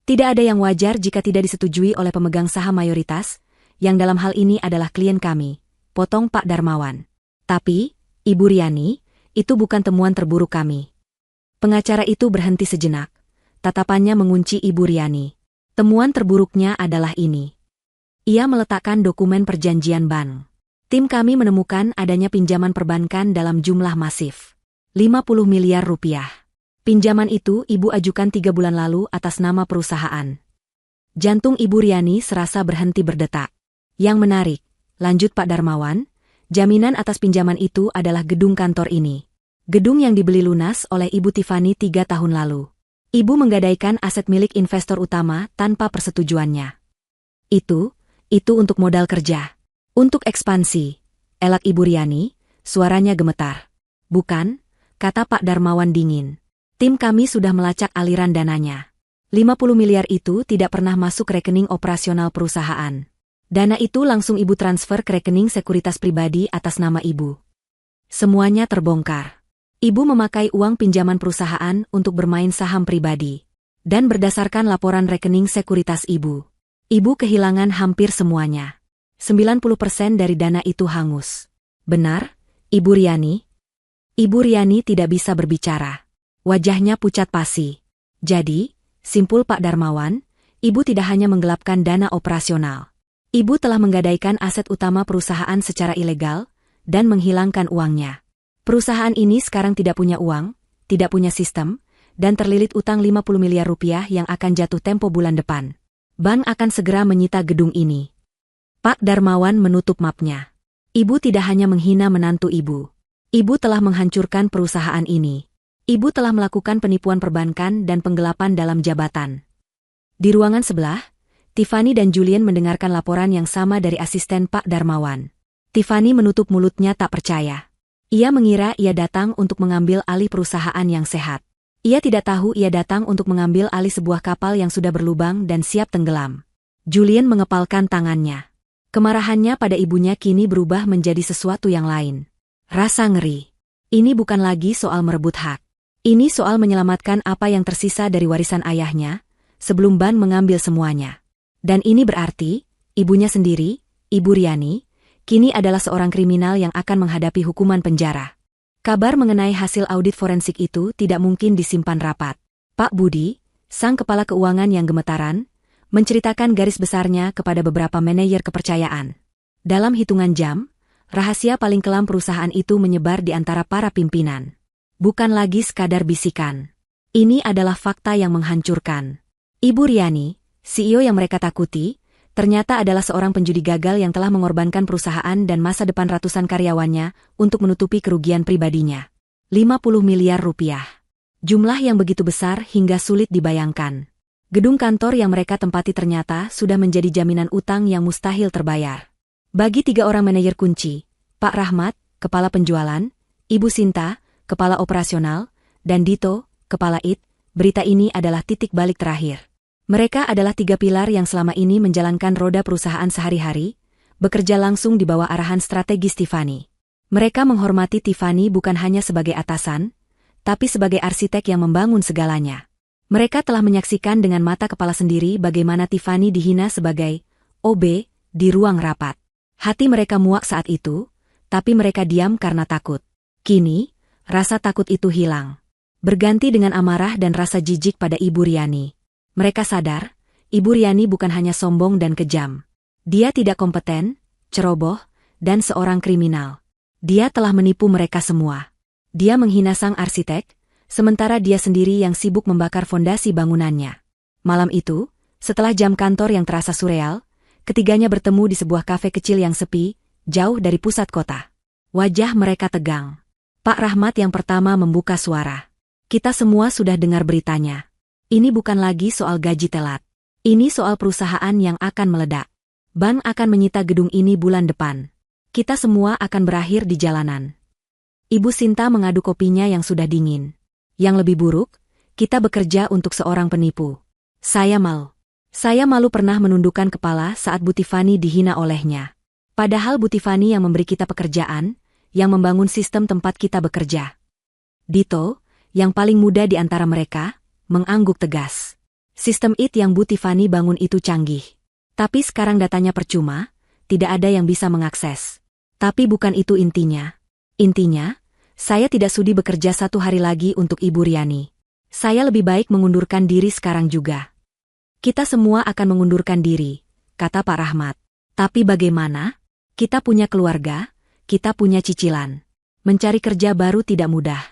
Tidak ada yang wajar jika tidak disetujui oleh pemegang saham mayoritas, yang dalam hal ini adalah klien kami, potong Pak Darmawan. Tapi, Ibu Riani, itu bukan temuan terburuk kami. Pengacara itu berhenti sejenak. Tatapannya mengunci Ibu Riani. Temuan terburuknya adalah ini. Ia meletakkan dokumen perjanjian bank. Tim kami menemukan adanya pinjaman perbankan dalam jumlah masif. 50 miliar rupiah. Pinjaman itu Ibu ajukan 3 bulan lalu atas nama perusahaan. Jantung Ibu Riani serasa berhenti berdetak. Yang menarik, lanjut Pak Darmawan, jaminan atas pinjaman itu adalah gedung kantor ini. Gedung yang dibeli lunas oleh Ibu Tiffany 3 tahun lalu. Ibu menggadaikan aset milik investor utama tanpa persetujuannya. Itu untuk modal kerja. Untuk ekspansi, elak Ibu Riani, suaranya gemetar. Bukan, kata Pak Darmawan dingin. Tim kami sudah melacak aliran dananya. 50 miliar itu tidak pernah masuk rekening operasional perusahaan. Dana itu langsung Ibu transfer ke rekening sekuritas pribadi atas nama Ibu. Semuanya terbongkar. Ibu memakai uang pinjaman perusahaan untuk bermain saham pribadi. Dan berdasarkan laporan rekening sekuritas Ibu, Ibu kehilangan hampir semuanya. 90% dari dana itu hangus. Benar, Ibu Riani? Ibu Riani tidak bisa berbicara. Wajahnya pucat pasi. Jadi, simpul Pak Darmawan, Ibu tidak hanya menggelapkan dana operasional. Ibu telah menggadaikan aset utama perusahaan secara ilegal, dan menghilangkan uangnya. Perusahaan ini sekarang tidak punya uang, tidak punya sistem, dan terlilit utang 50 miliar rupiah yang akan jatuh tempo bulan depan. Bank akan segera menyita gedung ini. Pak Darmawan menutup mapnya. Ibu tidak hanya menghina menantu Ibu. Ibu telah menghancurkan perusahaan ini. Ibu telah melakukan penipuan perbankan dan penggelapan dalam jabatan. Di ruangan sebelah, Tiffany dan Julian mendengarkan laporan yang sama dari asisten Pak Darmawan. Tiffany menutup mulutnya tak percaya. Ia mengira ia datang untuk mengambil alih perusahaan yang sehat. Ia tidak tahu ia datang untuk mengambil alih sebuah kapal yang sudah berlubang dan siap tenggelam. Julian mengepalkan tangannya. Kemarahannya pada ibunya kini berubah menjadi sesuatu yang lain. Rasa ngeri. Ini bukan lagi soal merebut hak. Ini soal menyelamatkan apa yang tersisa dari warisan ayahnya, sebelum Ban mengambil semuanya. Dan ini berarti, ibunya sendiri, Ibu Riani, kini adalah seorang kriminal yang akan menghadapi hukuman penjara. Kabar mengenai hasil audit forensik itu tidak mungkin disimpan rapat. Pak Budi, Sang kepala keuangan yang gemetaran, menceritakan garis besarnya kepada beberapa manajer kepercayaan. Dalam hitungan jam, rahasia paling kelam perusahaan itu menyebar di antara para pimpinan. Bukan lagi sekadar bisikan. Ini adalah fakta yang menghancurkan. Ibu Riani, CEO yang mereka takuti, ternyata adalah seorang penjudi gagal yang telah mengorbankan perusahaan dan masa depan ratusan karyawannya untuk menutupi kerugian pribadinya. 50 miliar rupiah. Jumlah yang begitu besar hingga sulit dibayangkan. Gedung kantor yang mereka tempati ternyata sudah menjadi jaminan utang yang mustahil terbayar. Bagi 3 orang manajer kunci, Pak Rahmat, kepala penjualan, Ibu Sinta, kepala operasional, dan Dito, kepala IT, berita ini adalah titik balik terakhir. Mereka adalah 3 pilar yang selama ini menjalankan roda perusahaan sehari-hari, bekerja langsung di bawah arahan strategis Tiffany. Mereka menghormati Tiffany bukan hanya sebagai atasan, tapi sebagai arsitek yang membangun segalanya. Mereka telah menyaksikan dengan mata kepala sendiri bagaimana Tiffany dihina sebagai OB di ruang rapat. Hati mereka muak saat itu, tapi mereka diam karena takut. Kini, rasa takut itu hilang. Berganti dengan amarah dan rasa jijik pada Ibu Riani. Mereka sadar, Ibu Riani bukan hanya sombong dan kejam. Dia tidak kompeten, ceroboh, dan seorang kriminal. Dia telah menipu mereka semua. Dia menghina sang arsitek, sementara dia sendiri yang sibuk membakar fondasi bangunannya. Malam itu, setelah jam kantor yang terasa surreal, ketiganya bertemu di sebuah kafe kecil yang sepi, jauh dari pusat kota. Wajah mereka tegang. Pak Rahmat yang pertama membuka suara. Kita semua sudah dengar beritanya. Ini bukan lagi soal gaji telat. Ini soal perusahaan yang akan meledak. Bank akan menyita gedung ini bulan depan. Kita semua akan berakhir di jalanan. Ibu Sinta mengadu kopinya yang sudah dingin. Yang lebih buruk, kita bekerja untuk seorang penipu. Saya malu pernah menundukkan kepala saat Bu Tiffany dihina olehnya. Padahal Bu Tiffany yang memberi kita pekerjaan, yang membangun sistem tempat kita bekerja. Dito, yang paling muda di antara mereka, mengangguk tegas. Sistem IT yang Bu Tiffany bangun itu canggih. Tapi sekarang datanya percuma, tidak ada yang bisa mengakses. Tapi bukan itu intinya. Intinya, saya tidak sudi bekerja 1 hari lagi untuk Ibu Riani. Saya lebih baik mengundurkan diri sekarang juga. Kita semua akan mengundurkan diri, kata Pak Rahmat. Tapi bagaimana? Kita punya keluarga, kita punya cicilan. Mencari kerja baru tidak mudah.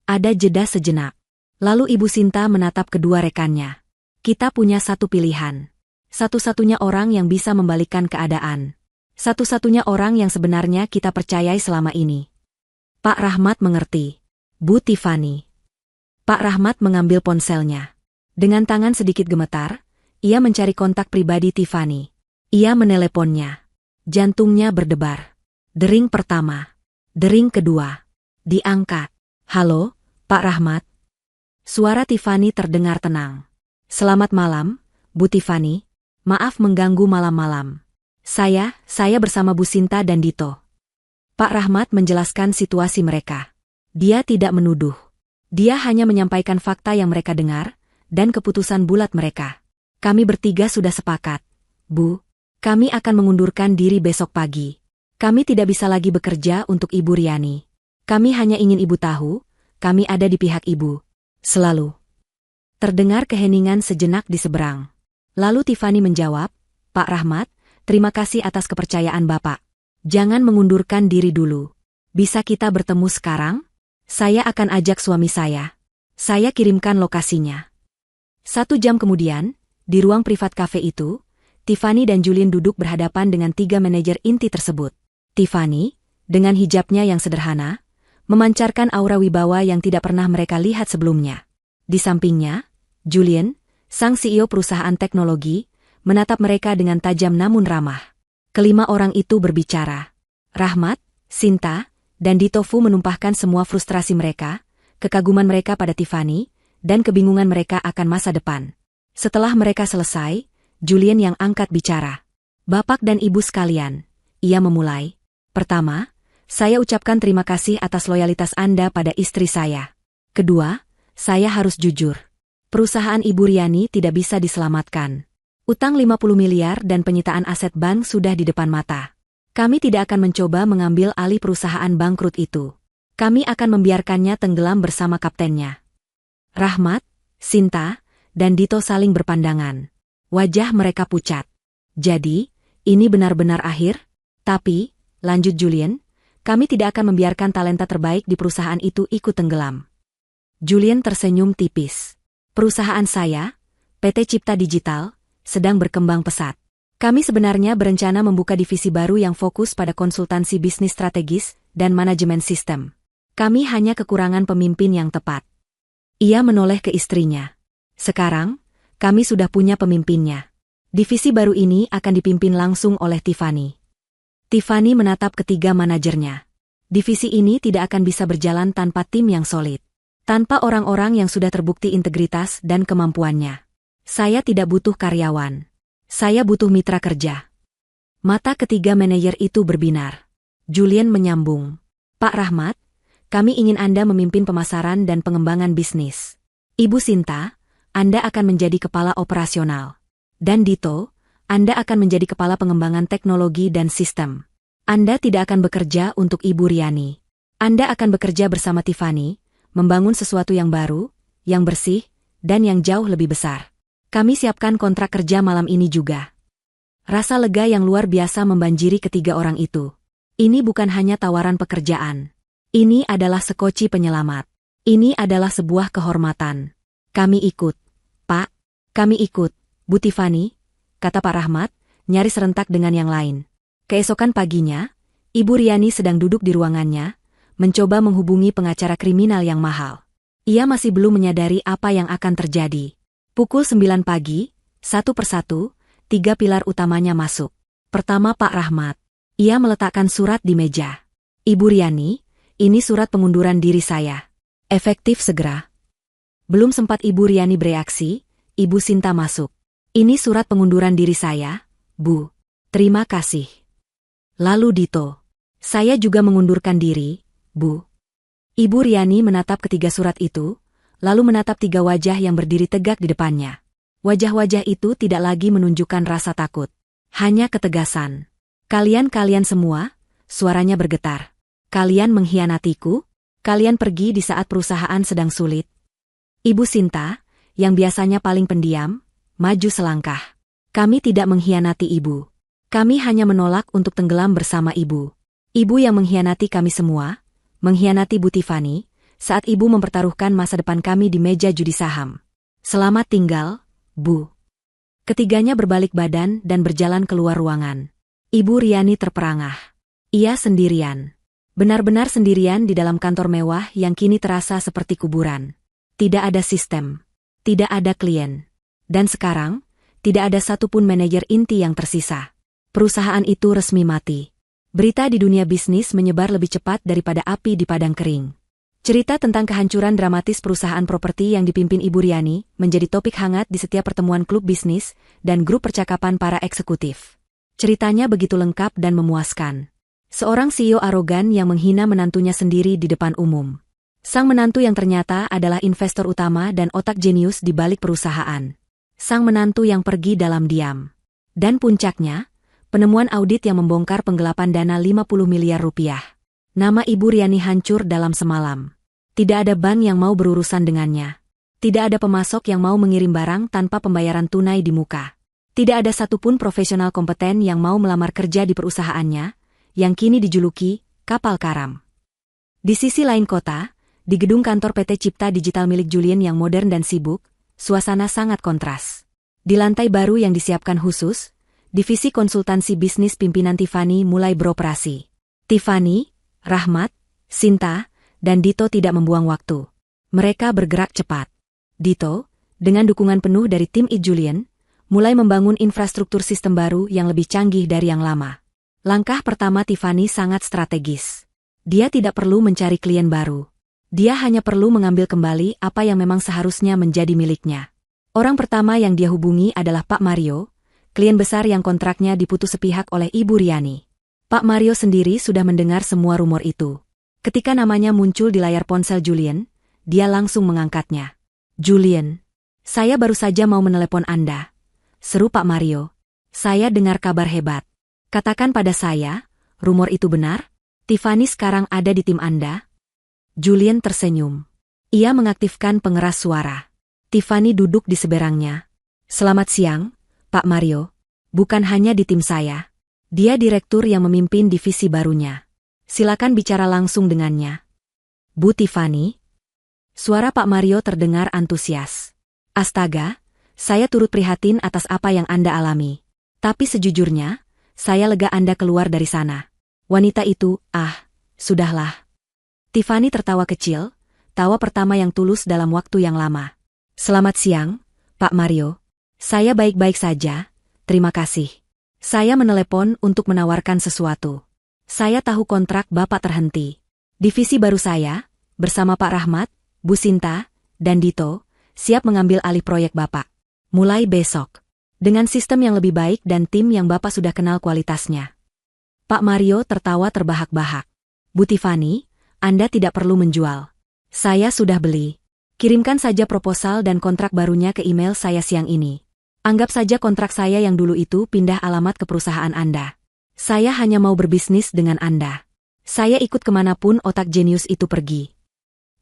Ada jeda sejenak. Lalu Ibu Sinta menatap kedua rekannya. Kita punya satu pilihan. Satu-satunya orang yang bisa membalikkan keadaan. Satu-satunya orang yang sebenarnya kita percayai selama ini. Pak Rahmat mengerti. Bu Tiffany. Pak Rahmat mengambil ponselnya. Dengan tangan sedikit gemetar, ia mencari kontak pribadi Tiffany. Ia meneleponnya. Jantungnya berdebar. Dering pertama. Dering kedua. Diangkat. Halo, Pak Rahmat. Suara Tiffany terdengar tenang. Selamat malam, Bu Tiffany. Maaf mengganggu malam-malam. Saya bersama Bu Sinta dan Dito. Pak Rahmat menjelaskan situasi mereka. Dia tidak menuduh. Dia hanya menyampaikan fakta yang mereka dengar, dan keputusan bulat mereka. Kami bertiga sudah sepakat. Bu, kami akan mengundurkan diri besok pagi. Kami tidak bisa lagi bekerja untuk Ibu Riani. Kami hanya ingin Ibu tahu, kami ada di pihak Ibu. Selalu. Terdengar keheningan sejenak di seberang. Lalu Tiffany menjawab, Pak Rahmat, terima kasih atas kepercayaan Bapak. Jangan mengundurkan diri dulu. Bisa kita bertemu sekarang? Saya akan ajak suami saya. Saya kirimkan lokasinya. 1 jam kemudian, di ruang privat kafe itu, Tiffany dan Julien duduk berhadapan dengan 3 manajer inti tersebut. Tiffany, dengan hijabnya yang sederhana, memancarkan aura wibawa yang tidak pernah mereka lihat sebelumnya. Di sampingnya, Julien, sang CEO perusahaan teknologi, menatap mereka dengan tajam namun ramah. Kelima orang itu berbicara. Rahmat, Sinta, dan Dito Fu menumpahkan semua frustrasi mereka, kekaguman mereka pada Tiffany, dan kebingungan mereka akan masa depan. Setelah mereka selesai, Julien yang angkat bicara. Bapak dan Ibu sekalian, ia memulai. Pertama, saya ucapkan terima kasih atas loyalitas Anda pada istri saya. Kedua, saya harus jujur. Perusahaan Ibu Riani tidak bisa diselamatkan. Utang 50 miliar dan penyitaan aset bank sudah di depan mata. Kami tidak akan mencoba mengambil alih perusahaan bangkrut itu. Kami akan membiarkannya tenggelam bersama kaptennya. Rahmat, Sinta, dan Dito saling berpandangan. Wajah mereka pucat. Jadi, ini benar-benar akhir? Tapi, lanjut Julian, kami tidak akan membiarkan talenta terbaik di perusahaan itu ikut tenggelam. Julian tersenyum tipis. Perusahaan saya, PT Cipta Digital, sedang berkembang pesat. Kami sebenarnya berencana membuka divisi baru yang fokus pada konsultansi bisnis strategis dan manajemen sistem. Kami hanya kekurangan pemimpin yang tepat. Ia menoleh ke istrinya. Sekarang, kami sudah punya pemimpinnya. Divisi baru ini akan dipimpin langsung oleh Tiffany. Tiffany menatap ketiga manajernya. Divisi ini tidak akan bisa berjalan tanpa tim yang solid. Tanpa orang-orang yang sudah terbukti integritas dan kemampuannya. Saya tidak butuh karyawan. Saya butuh mitra kerja. Mata ketiga manajer itu berbinar. Julian menyambung. Pak Rahmat, kami ingin Anda memimpin pemasaran dan pengembangan bisnis. Ibu Sinta, Anda akan menjadi kepala operasional. Dan Dito, Anda akan menjadi kepala pengembangan teknologi dan sistem. Anda tidak akan bekerja untuk Ibu Riani. Anda akan bekerja bersama Tiffany, membangun sesuatu yang baru, yang bersih, dan yang jauh lebih besar. Kami siapkan kontrak kerja malam ini juga. Rasa lega yang luar biasa membanjiri ketiga orang itu. Ini bukan hanya tawaran pekerjaan. Ini adalah sekoci penyelamat. Ini adalah sebuah kehormatan. Kami ikut, Pak. Kami ikut, Bu Tiffany, kata Pak Rahmat, nyaris serentak dengan yang lain. Keesokan paginya, Ibu Riani sedang duduk di ruangannya, mencoba menghubungi pengacara kriminal yang mahal. Ia masih belum menyadari apa yang akan terjadi. Pukul 9 pagi, satu persatu, tiga pilar utamanya masuk. Pertama Pak Rahmat. Ia meletakkan surat di meja. Ibu Riani, ini surat pengunduran diri saya. Efektif segera. Belum sempat Ibu Riani bereaksi, Ibu Sinta masuk. Ini surat pengunduran diri saya, Bu. Terima kasih. Lalu Dito. Saya juga mengundurkan diri, Bu. Ibu Riani menatap ketiga surat itu, lalu menatap tiga wajah yang berdiri tegak di depannya. Wajah-wajah itu tidak lagi menunjukkan rasa takut. Hanya ketegasan. Kalian semua, suaranya bergetar. Kalian mengkhianatiku? Kalian pergi di saat perusahaan sedang sulit? Ibu Sinta, yang biasanya paling pendiam, maju selangkah. Kami tidak mengkhianati Ibu. Kami hanya menolak untuk tenggelam bersama Ibu. Ibu yang mengkhianati kami semua, mengkhianati Bu Tiffany, saat Ibu mempertaruhkan masa depan kami di meja judi saham. Selamat tinggal, Bu. Ketiganya berbalik badan dan berjalan keluar ruangan. Ibu Riani terperangah. Ia sendirian. Benar-benar sendirian di dalam kantor mewah yang kini terasa seperti kuburan. Tidak ada sistem. Tidak ada klien. Dan sekarang, tidak ada satupun manajer inti yang tersisa. Perusahaan itu resmi mati. Berita di dunia bisnis menyebar lebih cepat daripada api di padang kering. Cerita tentang kehancuran dramatis perusahaan properti yang dipimpin Ibu Riani menjadi topik hangat di setiap pertemuan klub bisnis dan grup percakapan para eksekutif. Ceritanya begitu lengkap dan memuaskan. Seorang CEO arogan yang menghina menantunya sendiri di depan umum. Sang menantu yang ternyata adalah investor utama dan otak jenius di balik perusahaan. Sang menantu yang pergi dalam diam. Dan puncaknya, penemuan audit yang membongkar penggelapan dana 50 miliar rupiah. Nama Ibu Riani hancur dalam semalam. Tidak ada bank yang mau berurusan dengannya. Tidak ada pemasok yang mau mengirim barang tanpa pembayaran tunai di muka. Tidak ada satupun profesional kompeten yang mau melamar kerja di perusahaannya, yang kini dijuluki kapal karam. Di sisi lain kota, di gedung kantor PT Cipta Digital milik Julian yang modern dan sibuk, suasana sangat kontras. Di lantai baru yang disiapkan khusus, divisi konsultansi bisnis pimpinan Tiffany mulai beroperasi. Tiffany, Rahmat, Sinta, dan Dito tidak membuang waktu. Mereka bergerak cepat. Dito, dengan dukungan penuh dari tim Julian, mulai membangun infrastruktur sistem baru yang lebih canggih dari yang lama. Langkah pertama Tiffany sangat strategis. Dia tidak perlu mencari klien baru. Dia hanya perlu mengambil kembali apa yang memang seharusnya menjadi miliknya. Orang pertama yang dia hubungi adalah Pak Mario, klien besar yang kontraknya diputus sepihak oleh Ibu Riani. Pak Mario sendiri sudah mendengar semua rumor itu. Ketika namanya muncul di layar ponsel Julian, dia langsung mengangkatnya. Julian, saya baru saja mau menelepon Anda. Seru Pak Mario. Saya dengar kabar hebat. Katakan pada saya, rumor itu benar? Tiffany sekarang ada di tim Anda? Julian tersenyum. Ia mengaktifkan pengeras suara. Tiffany duduk di seberangnya. Selamat siang, Pak Mario. Bukan hanya di tim saya. Dia direktur yang memimpin divisi barunya. Silakan bicara langsung dengannya. Bu Tiffany. Suara Pak Mario terdengar antusias. Astaga, saya turut prihatin atas apa yang Anda alami. Tapi sejujurnya, saya lega Anda keluar dari sana. Wanita itu, sudahlah. Tiffany tertawa kecil, tawa pertama yang tulus dalam waktu yang lama. Selamat siang, Pak Mario. Saya baik-baik saja, terima kasih. Saya menelepon untuk menawarkan sesuatu. Saya tahu kontrak Bapak terhenti. Divisi baru saya, bersama Pak Rahmat, Bu Sinta, dan Dito, siap mengambil alih proyek Bapak. Mulai besok. Dengan sistem yang lebih baik dan tim yang Bapak sudah kenal kualitasnya. Pak Mario tertawa terbahak-bahak. Bu Tiffany, Anda tidak perlu menjual. Saya sudah beli. Kirimkan saja proposal dan kontrak barunya ke email saya siang ini. Anggap saja kontrak saya yang dulu itu pindah alamat ke perusahaan Anda. Saya hanya mau berbisnis dengan Anda. Saya ikut kemanapun otak jenius itu pergi.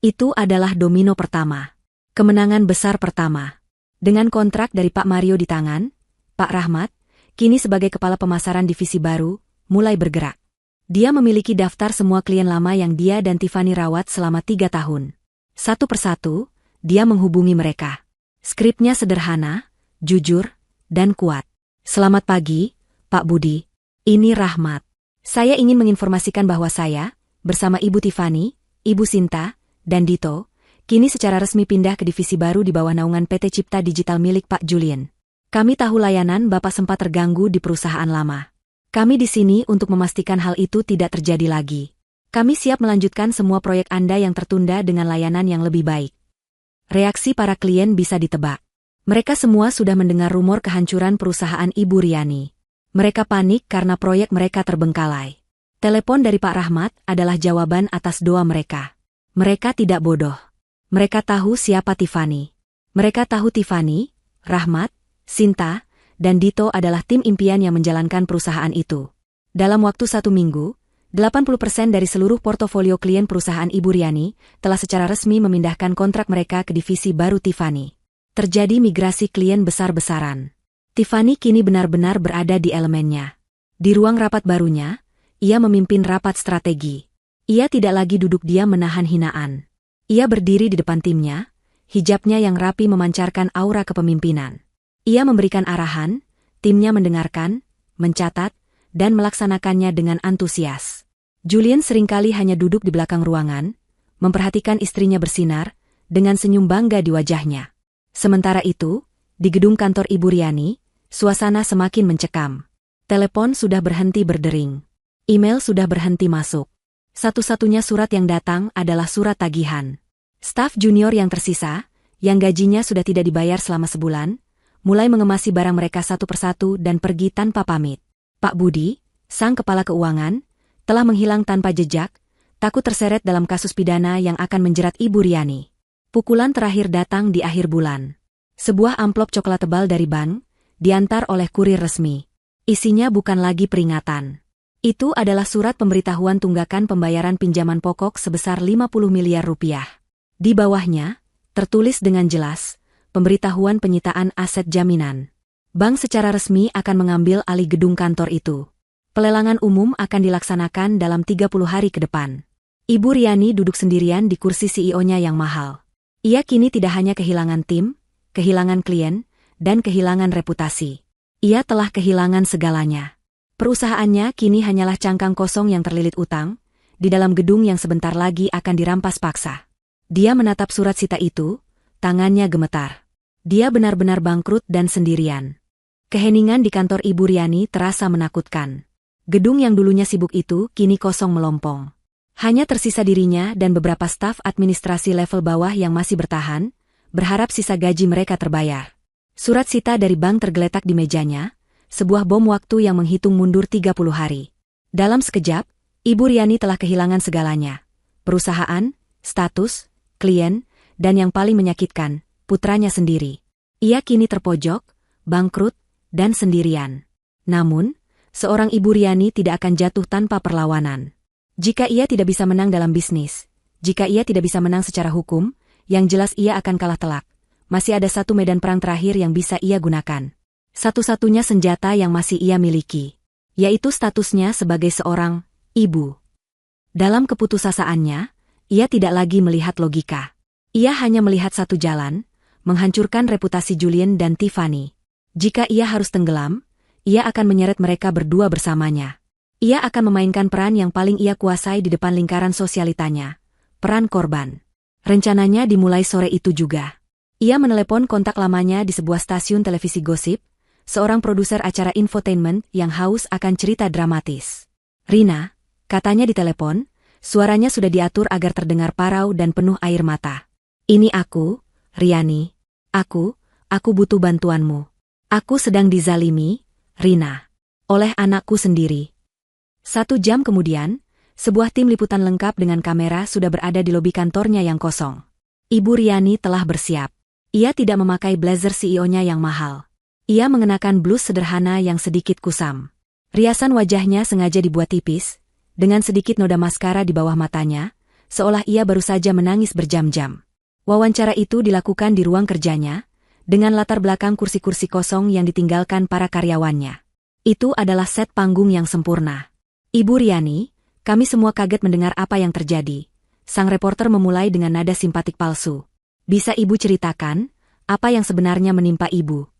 Itu adalah domino pertama. Kemenangan besar pertama. Dengan kontrak dari Pak Mario di tangan, Pak Rahmat, kini sebagai kepala pemasaran divisi baru, mulai bergerak. Dia memiliki daftar semua klien lama yang dia dan Tiffany rawat selama 3 tahun. Satu persatu, dia menghubungi mereka. Skripnya sederhana, jujur, dan kuat. Selamat pagi, Pak Budi. Ini Rahmat. Saya ingin menginformasikan bahwa saya, bersama Ibu Tiffany, Ibu Sinta, dan Dito, kini secara resmi pindah ke divisi baru di bawah naungan PT Cipta Digital milik Pak Julian. Kami tahu layanan Bapak sempat terganggu di perusahaan lama. Kami di sini untuk memastikan hal itu tidak terjadi lagi. Kami siap melanjutkan semua proyek Anda yang tertunda dengan layanan yang lebih baik. Reaksi para klien bisa ditebak. Mereka semua sudah mendengar rumor kehancuran perusahaan Ibu Riani. Mereka panik karena proyek mereka terbengkalai. Telepon dari Pak Rahmat adalah jawaban atas doa mereka. Mereka tidak bodoh. Mereka tahu siapa Tiffany. Mereka tahu Tiffany, Rahmat, Sinta, dan Dito adalah tim impian yang menjalankan perusahaan itu. Dalam waktu 1 minggu, 80% dari seluruh portofolio klien perusahaan Ibu Riani telah secara resmi memindahkan kontrak mereka ke divisi baru Tiffany. Terjadi migrasi klien besar-besaran. Tiffany kini benar-benar berada di elemennya. Di ruang rapat barunya, ia memimpin rapat strategi. Ia tidak lagi duduk diam menahan hinaan. Ia berdiri di depan timnya, hijabnya yang rapi memancarkan aura kepemimpinan. Ia memberikan arahan, timnya mendengarkan, mencatat, dan melaksanakannya dengan antusias. Julian seringkali hanya duduk di belakang ruangan, memperhatikan istrinya bersinar, dengan senyum bangga di wajahnya. Sementara itu, di gedung kantor Ibu Riani, suasana semakin mencekam. Telepon sudah berhenti berdering. Email sudah berhenti masuk. Satu-satunya surat yang datang adalah surat tagihan. Staf junior yang tersisa, yang gajinya sudah tidak dibayar selama sebulan, mulai mengemasi barang mereka satu persatu dan pergi tanpa pamit. Pak Budi, sang kepala keuangan, telah menghilang tanpa jejak, takut terseret dalam kasus pidana yang akan menjerat Ibu Riani. Pukulan terakhir datang di akhir bulan. Sebuah amplop coklat tebal dari bank, diantar oleh kurir resmi. Isinya bukan lagi peringatan. Itu adalah surat pemberitahuan tunggakan pembayaran pinjaman pokok sebesar 50 miliar rupiah. Di bawahnya, tertulis dengan jelas, pemberitahuan penyitaan aset jaminan. Bank secara resmi akan mengambil alih gedung kantor itu. Pelelangan umum akan dilaksanakan dalam 30 hari ke depan. Ibu Riani duduk sendirian di kursi CEO-nya yang mahal. Ia kini tidak hanya kehilangan tim, kehilangan klien, dan kehilangan reputasi. Ia telah kehilangan segalanya. Perusahaannya kini hanyalah cangkang kosong yang terlilit utang, di dalam gedung yang sebentar lagi akan dirampas paksa. Dia menatap surat sita itu, tangannya gemetar. Dia benar-benar bangkrut dan sendirian. Keheningan di kantor Ibu Riani terasa menakutkan. Gedung yang dulunya sibuk itu kini kosong melompong. Hanya tersisa dirinya dan beberapa staf administrasi level bawah yang masih bertahan, berharap sisa gaji mereka terbayar. Surat sita dari bank tergeletak di mejanya, sebuah bom waktu yang menghitung mundur 30 hari. Dalam sekejap, Ibu Riani telah kehilangan segalanya. Perusahaan, status, klien, dan yang paling menyakitkan, putranya sendiri. Ia kini terpojok, bangkrut, dan sendirian. Namun, seorang Ibu Riani tidak akan jatuh tanpa perlawanan. Jika ia tidak bisa menang dalam bisnis, jika ia tidak bisa menang secara hukum, yang jelas ia akan kalah telak. masih ada satu medan perang terakhir yang bisa ia gunakan. Satu-satunya senjata yang masih ia miliki, yaitu statusnya sebagai seorang ibu. Dalam keputusasaannya, ia tidak lagi melihat logika. Ia hanya melihat satu jalan, menghancurkan reputasi Julian dan Tiffany. Jika ia harus tenggelam, ia akan menyeret mereka berdua bersamanya. Ia akan memainkan peran yang paling ia kuasai di depan lingkaran sosialitanya, peran korban. Rencananya dimulai sore itu juga. Ia menelepon kontak lamanya di sebuah stasiun televisi gosip, seorang produser acara infotainment yang haus akan cerita dramatis. "Rina," katanya di telepon, suaranya sudah diatur agar terdengar parau dan penuh air mata. "Ini aku, Riani. Aku butuh bantuanmu. Aku sedang dizalimi, Rina. Oleh anakku sendiri." 1 jam kemudian, sebuah tim liputan lengkap dengan kamera sudah berada di lobi kantornya yang kosong. Ibu Riani telah bersiap. Ia tidak memakai blazer CEO-nya yang mahal. Ia mengenakan blus sederhana yang sedikit kusam. Riasan wajahnya sengaja dibuat tipis, dengan sedikit noda maskara di bawah matanya, seolah ia baru saja menangis berjam-jam. Wawancara itu dilakukan di ruang kerjanya, dengan latar belakang kursi-kursi kosong yang ditinggalkan para karyawannya. Itu adalah set panggung yang sempurna. "Ibu Riani, kami semua kaget mendengar apa yang terjadi." Sang reporter memulai dengan nada simpatik palsu. "Bisa ibu ceritakan, apa yang sebenarnya menimpa ibu?"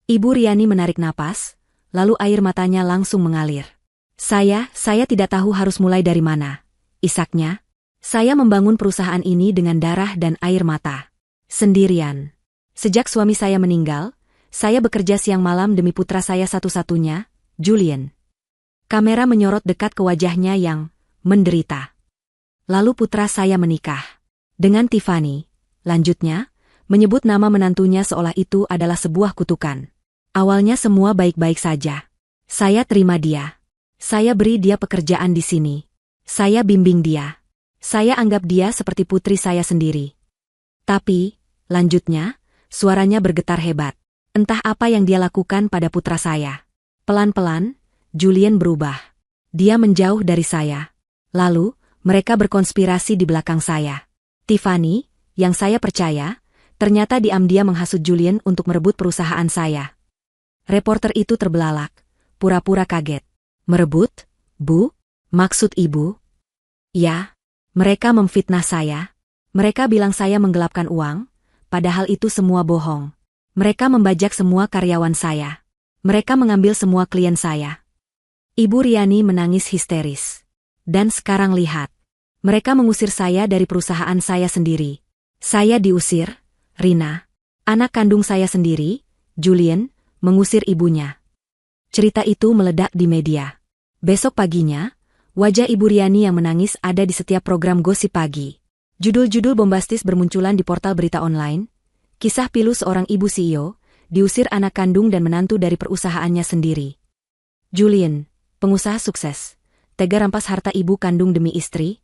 Ibu Riani menarik napas, lalu air matanya langsung mengalir. Saya tidak tahu harus mulai dari mana," isaknya. "Saya membangun perusahaan ini dengan darah dan air mata. Sendirian. Sejak suami saya meninggal, saya bekerja siang malam demi putra saya satu-satunya, Julian." Kamera menyorot dekat ke wajahnya yang menderita. "Lalu putra saya menikah dengan Tiffany," lanjutnya, menyebut nama menantunya seolah itu adalah sebuah kutukan. "Awalnya semua baik-baik saja. Saya terima dia. Saya beri dia pekerjaan di sini. Saya bimbing dia. Saya anggap dia seperti putri saya sendiri. Tapi," lanjutnya, suaranya bergetar hebat, "entah apa yang dia lakukan pada putra saya. Pelan-pelan, Julian berubah. Dia menjauh dari saya. Lalu, mereka berkonspirasi di belakang saya. Tiffany, yang saya percaya, ternyata diam-diam menghasut Julian untuk merebut perusahaan saya." Reporter itu terbelalak, pura-pura kaget. "Merebut, Bu? Maksud ibu?" "Ya, mereka memfitnah saya. Mereka bilang saya menggelapkan uang, padahal itu semua bohong. Mereka membajak semua karyawan saya. Mereka mengambil semua klien saya." Ibu Riani menangis histeris. "Dan sekarang lihat. Mereka mengusir saya dari perusahaan saya sendiri. Saya diusir, Rina. Anak kandung saya sendiri, Julian, mengusir ibunya." Cerita itu meledak di media. Besok paginya, wajah Ibu Riani yang menangis ada di setiap program gosip pagi. Judul-judul bombastis bermunculan di portal berita online. Kisah pilu seorang ibu CEO, diusir anak kandung dan menantu dari perusahaannya sendiri. Julian, pengusaha sukses, tega rampas harta ibu kandung demi istri.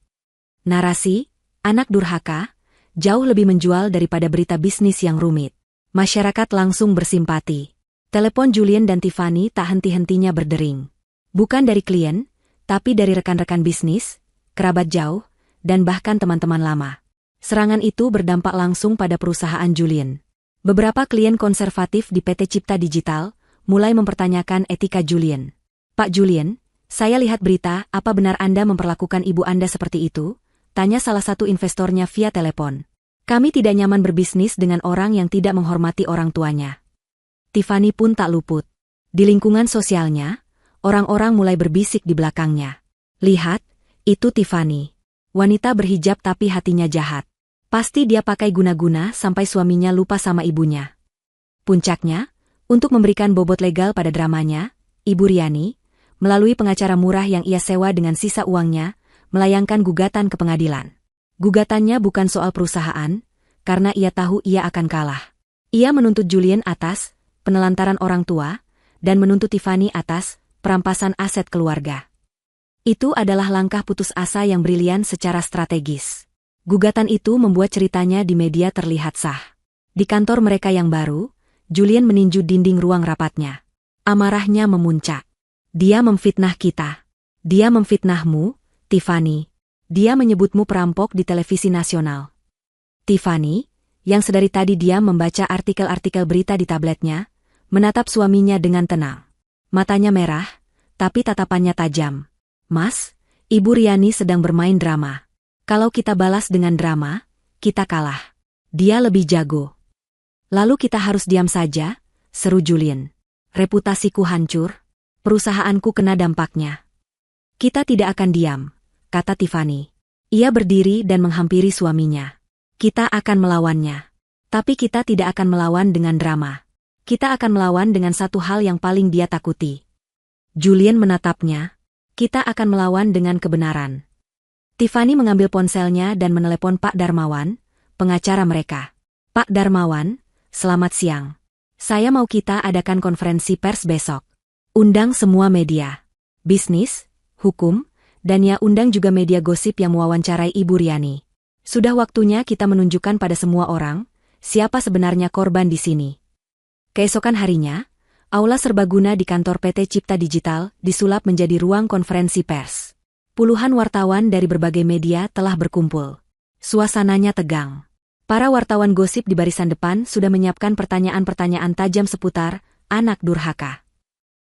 Narasi, anak durhaka, jauh lebih menjual daripada berita bisnis yang rumit. Masyarakat langsung bersimpati. Telepon Julian dan Tiffany tak henti-hentinya berdering. Bukan dari klien, tapi dari rekan-rekan bisnis, kerabat jauh, dan bahkan teman-teman lama. Serangan itu berdampak langsung pada perusahaan Julian. Beberapa klien konservatif di PT Cipta Digital mulai mempertanyakan etika Julian. "Pak Julian, saya lihat berita, apa benar Anda memperlakukan ibu Anda seperti itu?" tanya salah satu investornya via telepon. "Kami tidak nyaman berbisnis dengan orang yang tidak menghormati orang tuanya." Tiffany pun tak luput. Di lingkungan sosialnya, orang-orang mulai berbisik di belakangnya. "Lihat, itu Tiffany. Wanita berhijab tapi hatinya jahat. Pasti dia pakai guna-guna sampai suaminya lupa sama ibunya." Puncaknya, untuk memberikan bobot legal pada dramanya, Ibu Riani, melalui pengacara murah yang ia sewa dengan sisa uangnya, melayangkan gugatan ke pengadilan. Gugatannya bukan soal perusahaan, karena ia tahu ia akan kalah. Ia menuntut Julian atas penelantaran orang tua, dan menuntut Tiffany atas perampasan aset keluarga. Itu adalah langkah putus asa yang brilian secara strategis. Gugatan itu membuat ceritanya di media terlihat sah. Di kantor mereka yang baru, Julian meninju dinding ruang rapatnya. Amarahnya memuncak. "Dia memfitnah kita. Dia memfitnahmu, Tiffany. Dia menyebutmu perampok di televisi nasional." "Tiffany, yang sedari tadi diam membaca artikel-artikel berita di tabletnya, menatap suaminya dengan tenang. Matanya merah, tapi tatapannya tajam. Mas, Ibu Riani sedang bermain drama. Kalau kita balas dengan drama, kita kalah. Dia lebih jago. Lalu kita harus diam saja, seru Julian. Reputasiku hancur, perusahaanku kena dampaknya. Kita tidak akan diam, kata Tiffany. Ia berdiri dan menghampiri suaminya. Kita akan melawannya. Tapi kita tidak akan melawan dengan drama. Kita akan melawan dengan satu hal yang paling dia takuti. Julian menatapnya. Kita akan melawan dengan kebenaran. Tiffany mengambil ponselnya dan menelepon Pak Darmawan, pengacara mereka. Pak Darmawan, selamat siang. Saya mau kita adakan konferensi pers besok. Undang semua media. Bisnis, hukum, dan ya undang juga media gosip yang mewawancarai Ibu Riani. Sudah waktunya kita menunjukkan pada semua orang, siapa sebenarnya korban di sini. Keesokan harinya, aula serbaguna di kantor PT Cipta Digital disulap menjadi ruang konferensi pers. Puluhan wartawan dari berbagai media telah berkumpul. Suasananya tegang. Para wartawan gosip di barisan depan sudah menyiapkan pertanyaan-pertanyaan tajam seputar anak durhaka.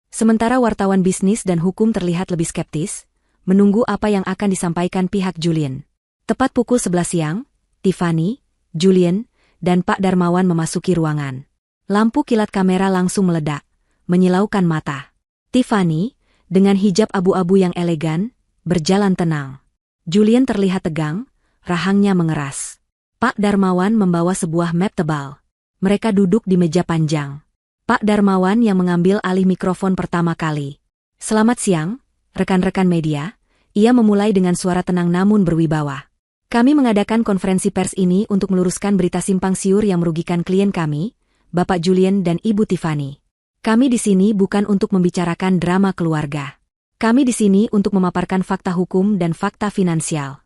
Sementara wartawan bisnis dan hukum terlihat lebih skeptis, menunggu apa yang akan disampaikan pihak Julian. Tepat pukul 11 siang, Tiffany, Julian, dan Pak Darmawan memasuki ruangan. Lampu kilat kamera langsung meledak, menyilaukan mata. Tiffany, dengan hijab abu-abu yang elegan, berjalan tenang. Julian terlihat tegang, rahangnya mengeras. Pak Darmawan membawa sebuah map tebal. Mereka duduk di meja panjang. Pak Darmawan yang mengambil alih mikrofon pertama kali. Selamat siang, rekan-rekan media. Ia memulai dengan suara tenang namun berwibawa. Kami mengadakan konferensi pers ini untuk meluruskan berita simpang siur yang merugikan klien kami, Bapak Julian dan Ibu Tiffany. Kami di sini bukan untuk membicarakan drama keluarga. Kami di sini untuk memaparkan fakta hukum dan fakta finansial.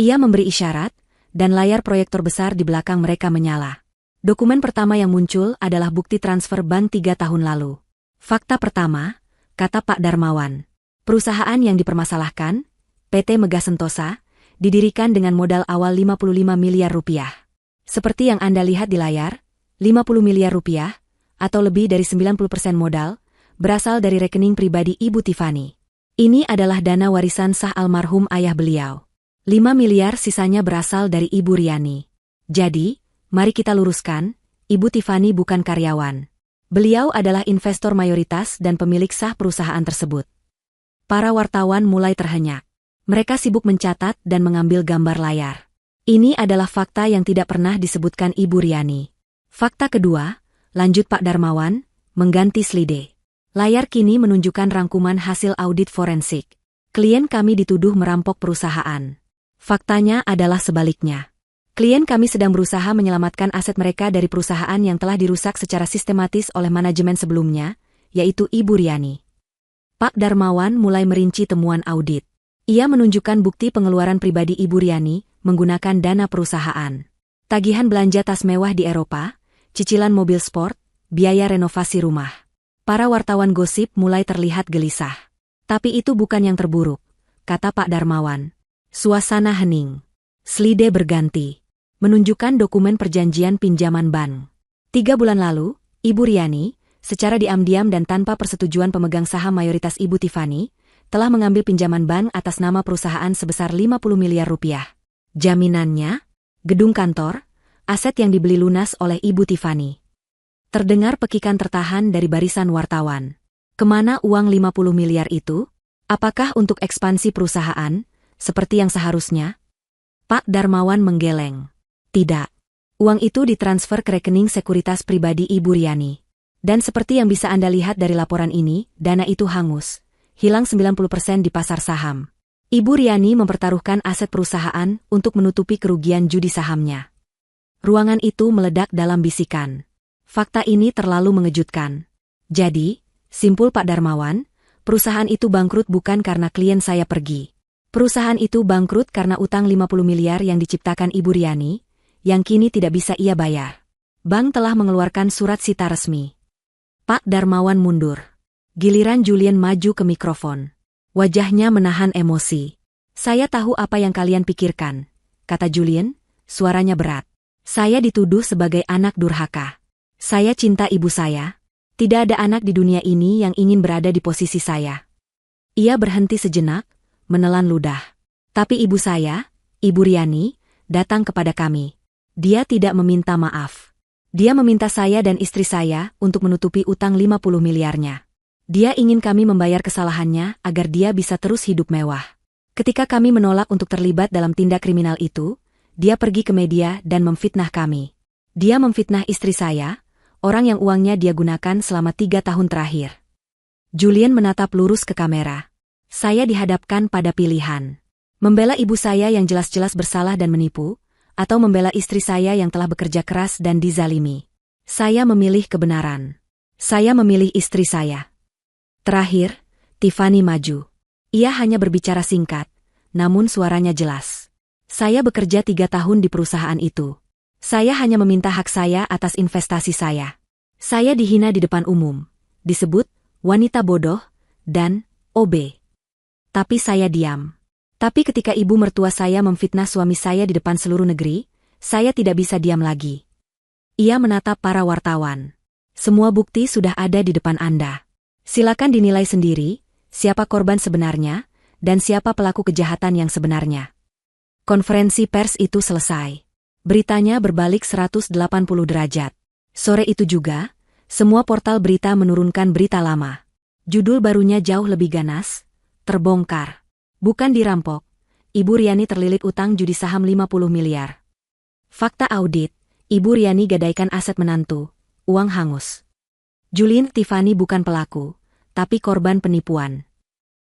Ia memberi isyarat, dan layar proyektor besar di belakang mereka menyala. Dokumen pertama yang muncul adalah bukti transfer bank 3 tahun lalu. Fakta pertama, kata Pak Darmawan. Perusahaan yang dipermasalahkan, PT Megah Sentosa, didirikan dengan modal awal 55 miliar rupiah. Seperti yang Anda lihat di layar, 50 miliar rupiah, atau lebih dari 90% modal, berasal dari rekening pribadi Ibu Tiffany. Ini adalah dana warisan sah almarhum ayah beliau. 5 miliar sisanya berasal dari Ibu Riani. Jadi, mari kita luruskan, Ibu Tiffany bukan karyawan. Beliau adalah investor mayoritas dan pemilik sah perusahaan tersebut. Para wartawan mulai terhenyak. Mereka sibuk mencatat dan mengambil gambar layar. Ini adalah fakta yang tidak pernah disebutkan Ibu Riani. Fakta kedua, lanjut Pak Darmawan, mengganti slide. Layar kini menunjukkan rangkuman hasil audit forensik. Klien kami dituduh merampok perusahaan. Faktanya adalah sebaliknya. Klien kami sedang berusaha menyelamatkan aset mereka dari perusahaan yang telah dirusak secara sistematis oleh manajemen sebelumnya, yaitu Ibu Riani. Pak Darmawan mulai merinci temuan audit. Ia menunjukkan bukti pengeluaran pribadi Ibu Riani menggunakan dana perusahaan. Tagihan belanja tas mewah di Eropa, cicilan mobil sport, biaya renovasi rumah. Para wartawan gosip mulai terlihat gelisah. Tapi itu bukan yang terburuk, kata Pak Darmawan. Suasana hening. Slide berganti. Menunjukkan dokumen perjanjian pinjaman bank. 3 bulan lalu, Ibu Riani, secara diam-diam dan tanpa persetujuan pemegang saham mayoritas Ibu Tiffany, telah mengambil pinjaman bank atas nama perusahaan sebesar 50 miliar rupiah. Jaminannya, gedung kantor, aset yang dibeli lunas oleh Ibu Tiffany. Terdengar pekikan tertahan dari barisan wartawan. Kemana uang 50 miliar itu? Apakah untuk ekspansi perusahaan, seperti yang seharusnya? Pak Darmawan menggeleng. Tidak. Uang itu ditransfer ke rekening sekuritas pribadi Ibu Riani. Dan seperti yang bisa Anda lihat dari laporan ini, dana itu hangus. Hilang 90% di pasar saham. Ibu Riani mempertaruhkan aset perusahaan untuk menutupi kerugian judi sahamnya. Ruangan itu meledak dalam bisikan. Fakta ini terlalu mengejutkan. Jadi, simpul Pak Darmawan, perusahaan itu bangkrut bukan karena klien saya pergi. Perusahaan itu bangkrut karena utang 50 miliar yang diciptakan Ibu Riani, yang kini tidak bisa ia bayar. Bank telah mengeluarkan surat sita resmi. Pak Darmawan mundur. Giliran Julian maju ke mikrofon. Wajahnya menahan emosi. Saya tahu apa yang kalian pikirkan, kata Julian, suaranya berat. Saya dituduh sebagai anak durhaka. Saya cinta ibu saya. Tidak ada anak di dunia ini yang ingin berada di posisi saya. Ia berhenti sejenak, menelan ludah. Tapi ibu saya, Ibu Riani, datang kepada kami. Dia tidak meminta maaf. Dia meminta saya dan istri saya untuk menutupi utang 50 miliarnya. Dia ingin kami membayar kesalahannya agar dia bisa terus hidup mewah. Ketika kami menolak untuk terlibat dalam tindak kriminal itu, dia pergi ke media dan memfitnah kami. Dia memfitnah istri saya, orang yang uangnya dia gunakan selama 3 tahun terakhir. Julian menatap lurus ke kamera. Saya dihadapkan pada pilihan. Membela ibu saya yang jelas-jelas bersalah dan menipu, atau membela istri saya yang telah bekerja keras dan dizalimi. Saya memilih kebenaran. Saya memilih istri saya. Terakhir, Tiffany maju. Ia hanya berbicara singkat, namun suaranya jelas. Saya bekerja 3 tahun di perusahaan itu. Saya hanya meminta hak saya atas investasi saya. Saya dihina di depan umum, disebut wanita bodoh, dan OB. Tapi saya diam. Tapi ketika ibu mertua saya memfitnah suami saya di depan seluruh negeri, saya tidak bisa diam lagi. Ia menatap para wartawan. Semua bukti sudah ada di depan Anda. Silakan dinilai sendiri, siapa korban sebenarnya, dan siapa pelaku kejahatan yang sebenarnya. Konferensi pers itu selesai. Beritanya berbalik 180 derajat. Sore itu juga, semua portal berita menurunkan berita lama. Judul barunya jauh lebih ganas, terbongkar. Bukan dirampok, Ibu Riani terlilit utang judi saham 50 miliar. Fakta audit, Ibu Riani gadaikan aset menantu, uang hangus. Julian Tiffany bukan pelaku, tapi korban penipuan.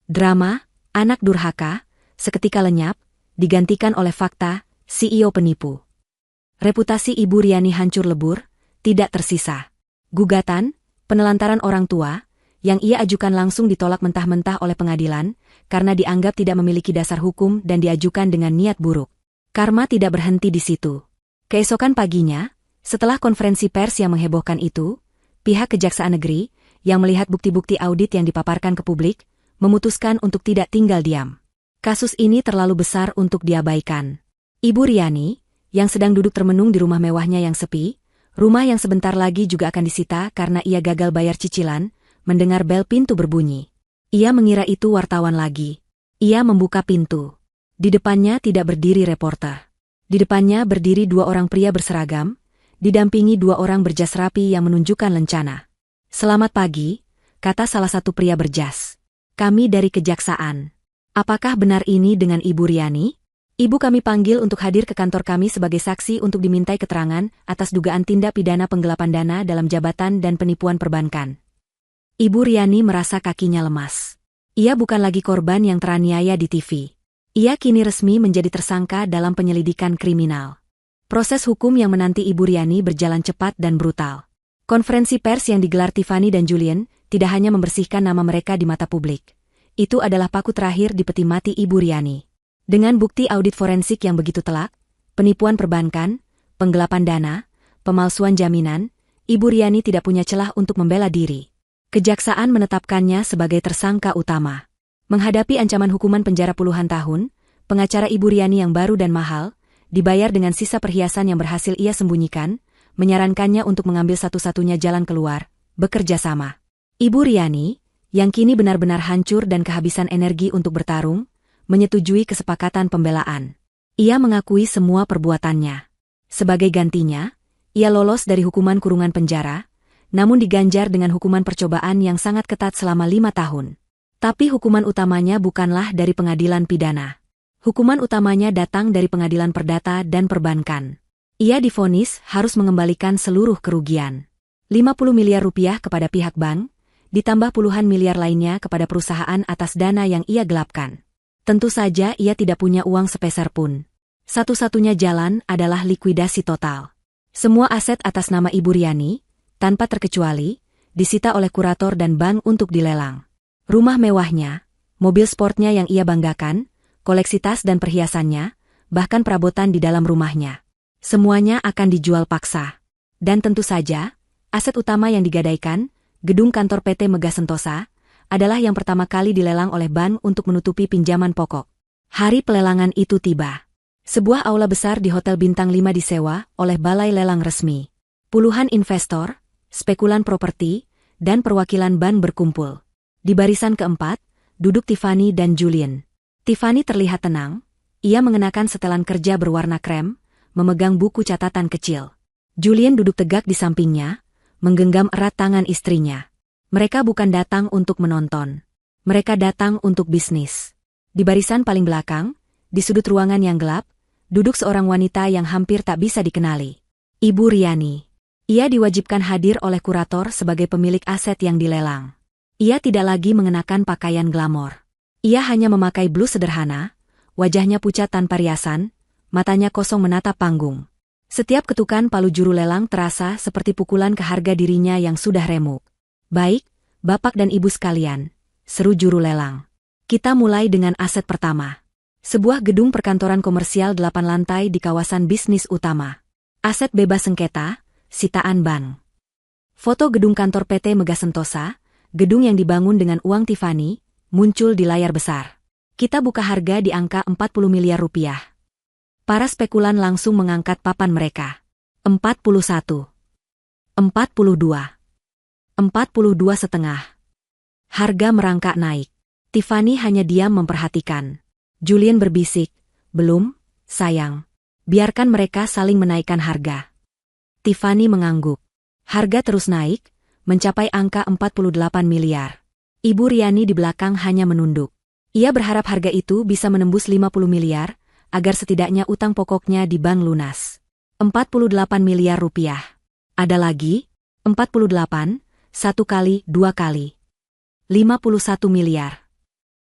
Drama, anak durhaka, seketika lenyap, digantikan oleh fakta, CEO penipu. Reputasi Ibu Riani hancur lebur, tidak tersisa. Gugatan, penelantaran orang tua, yang ia ajukan langsung ditolak mentah-mentah oleh pengadilan, karena dianggap tidak memiliki dasar hukum dan diajukan dengan niat buruk. Karma tidak berhenti di situ. Keesokan paginya, setelah konferensi pers yang menghebohkan itu, pihak Kejaksaan Negeri, yang melihat bukti-bukti audit yang dipaparkan ke publik, memutuskan untuk tidak tinggal diam. Kasus ini terlalu besar untuk diabaikan. Ibu Riani, yang sedang duduk termenung di rumah mewahnya yang sepi, rumah yang sebentar lagi juga akan disita karena ia gagal bayar cicilan, mendengar bel pintu berbunyi. Ia mengira itu wartawan lagi. Ia membuka pintu. Di depannya tidak berdiri reporter. Di depannya berdiri 2 orang pria berseragam, didampingi 2 orang berjas rapi yang menunjukkan lencana. "Selamat pagi," kata salah satu pria berjas. "Kami dari Kejaksaan. Apakah benar ini dengan Ibu Riani? Ibu kami panggil untuk hadir ke kantor kami sebagai saksi untuk dimintai keterangan atas dugaan tindak pidana penggelapan dana dalam jabatan dan penipuan perbankan." Ibu Riani merasa kakinya lemas. Ia bukan lagi korban yang teraniaya di TV. Ia kini resmi menjadi tersangka dalam penyelidikan kriminal. Proses hukum yang menanti Ibu Riani berjalan cepat dan brutal. Konferensi pers yang digelar Tiffany dan Julian tidak hanya membersihkan nama mereka di mata publik. Itu adalah paku terakhir di peti mati Ibu Riani. Dengan bukti audit forensik yang begitu telak, penipuan perbankan, penggelapan dana, pemalsuan jaminan, Ibu Riani tidak punya celah untuk membela diri. Kejaksaan menetapkannya sebagai tersangka utama. Menghadapi ancaman hukuman penjara puluhan tahun, pengacara Ibu Riani yang baru dan mahal, dibayar dengan sisa perhiasan yang berhasil ia sembunyikan, menyarankannya untuk mengambil satu-satunya jalan keluar, bekerja sama. Ibu Riani, yang kini benar-benar hancur dan kehabisan energi untuk bertarung, menyetujui kesepakatan pembelaan. Ia mengakui semua perbuatannya. Sebagai gantinya, ia lolos dari hukuman kurungan penjara, namun diganjar dengan hukuman percobaan yang sangat ketat selama 5 tahun. Tapi hukuman utamanya bukanlah dari pengadilan pidana. Hukuman utamanya datang dari pengadilan perdata dan perbankan. Ia divonis harus mengembalikan seluruh kerugian. 50 miliar rupiah kepada pihak bank, ditambah puluhan miliar lainnya kepada perusahaan atas dana yang ia gelapkan. Tentu saja ia tidak punya uang sepeser pun. Satu-satunya jalan adalah likuidasi total. Semua aset atas nama Ibu Riani, tanpa terkecuali, disita oleh kurator dan bank untuk dilelang. Rumah mewahnya, mobil sportnya yang ia banggakan, koleksi tas dan perhiasannya, bahkan perabotan di dalam rumahnya. Semuanya akan dijual paksa. Dan tentu saja, aset utama yang digadaikan, gedung kantor PT Megah Sentosa, adalah yang pertama kali dilelang oleh bank untuk menutupi pinjaman pokok. Hari pelelangan itu tiba. Sebuah aula besar di Hotel Bintang 5 disewa oleh balai lelang resmi. Puluhan investor, spekulan properti, dan perwakilan bank berkumpul. Di barisan keempat, duduk Tiffany dan Julian. Tiffany terlihat tenang, ia mengenakan setelan kerja berwarna krem, memegang buku catatan kecil. Julian duduk tegak di sampingnya, menggenggam erat tangan istrinya. Mereka bukan datang untuk menonton. Mereka datang untuk bisnis. Di barisan paling belakang, di sudut ruangan yang gelap, duduk seorang wanita yang hampir tak bisa dikenali. Ibu Riani. Ia diwajibkan hadir oleh kurator sebagai pemilik aset yang dilelang. Ia tidak lagi mengenakan pakaian glamor. Ia hanya memakai blus sederhana, wajahnya pucat tanpa riasan, matanya kosong menatap panggung. Setiap ketukan palu juru lelang terasa seperti pukulan ke harga dirinya yang sudah remuk. Baik, Bapak dan Ibu sekalian, seru juru lelang. Kita mulai dengan aset pertama. Sebuah gedung perkantoran komersial 8 lantai di kawasan bisnis utama. Aset bebas sengketa, sitaan bank. Foto gedung kantor PT Megah Sentosa, gedung yang dibangun dengan uang Tiffany, muncul di layar besar. Kita buka harga di angka 40 miliar rupiah. Para spekulan langsung mengangkat papan mereka. 41. 42. 42,5. Harga merangkak naik. Tiffany hanya diam memperhatikan. Julian berbisik, belum, sayang. Biarkan mereka saling menaikkan harga. Tiffany mengangguk. Harga terus naik, mencapai angka 48 miliar. Ibu Riani di belakang hanya menunduk. Ia berharap harga itu bisa menembus 50 miliar, agar setidaknya utang pokoknya di bank lunas. 48 miliar rupiah. Ada lagi? 48, 1 kali, 2 kali. 51 miliar.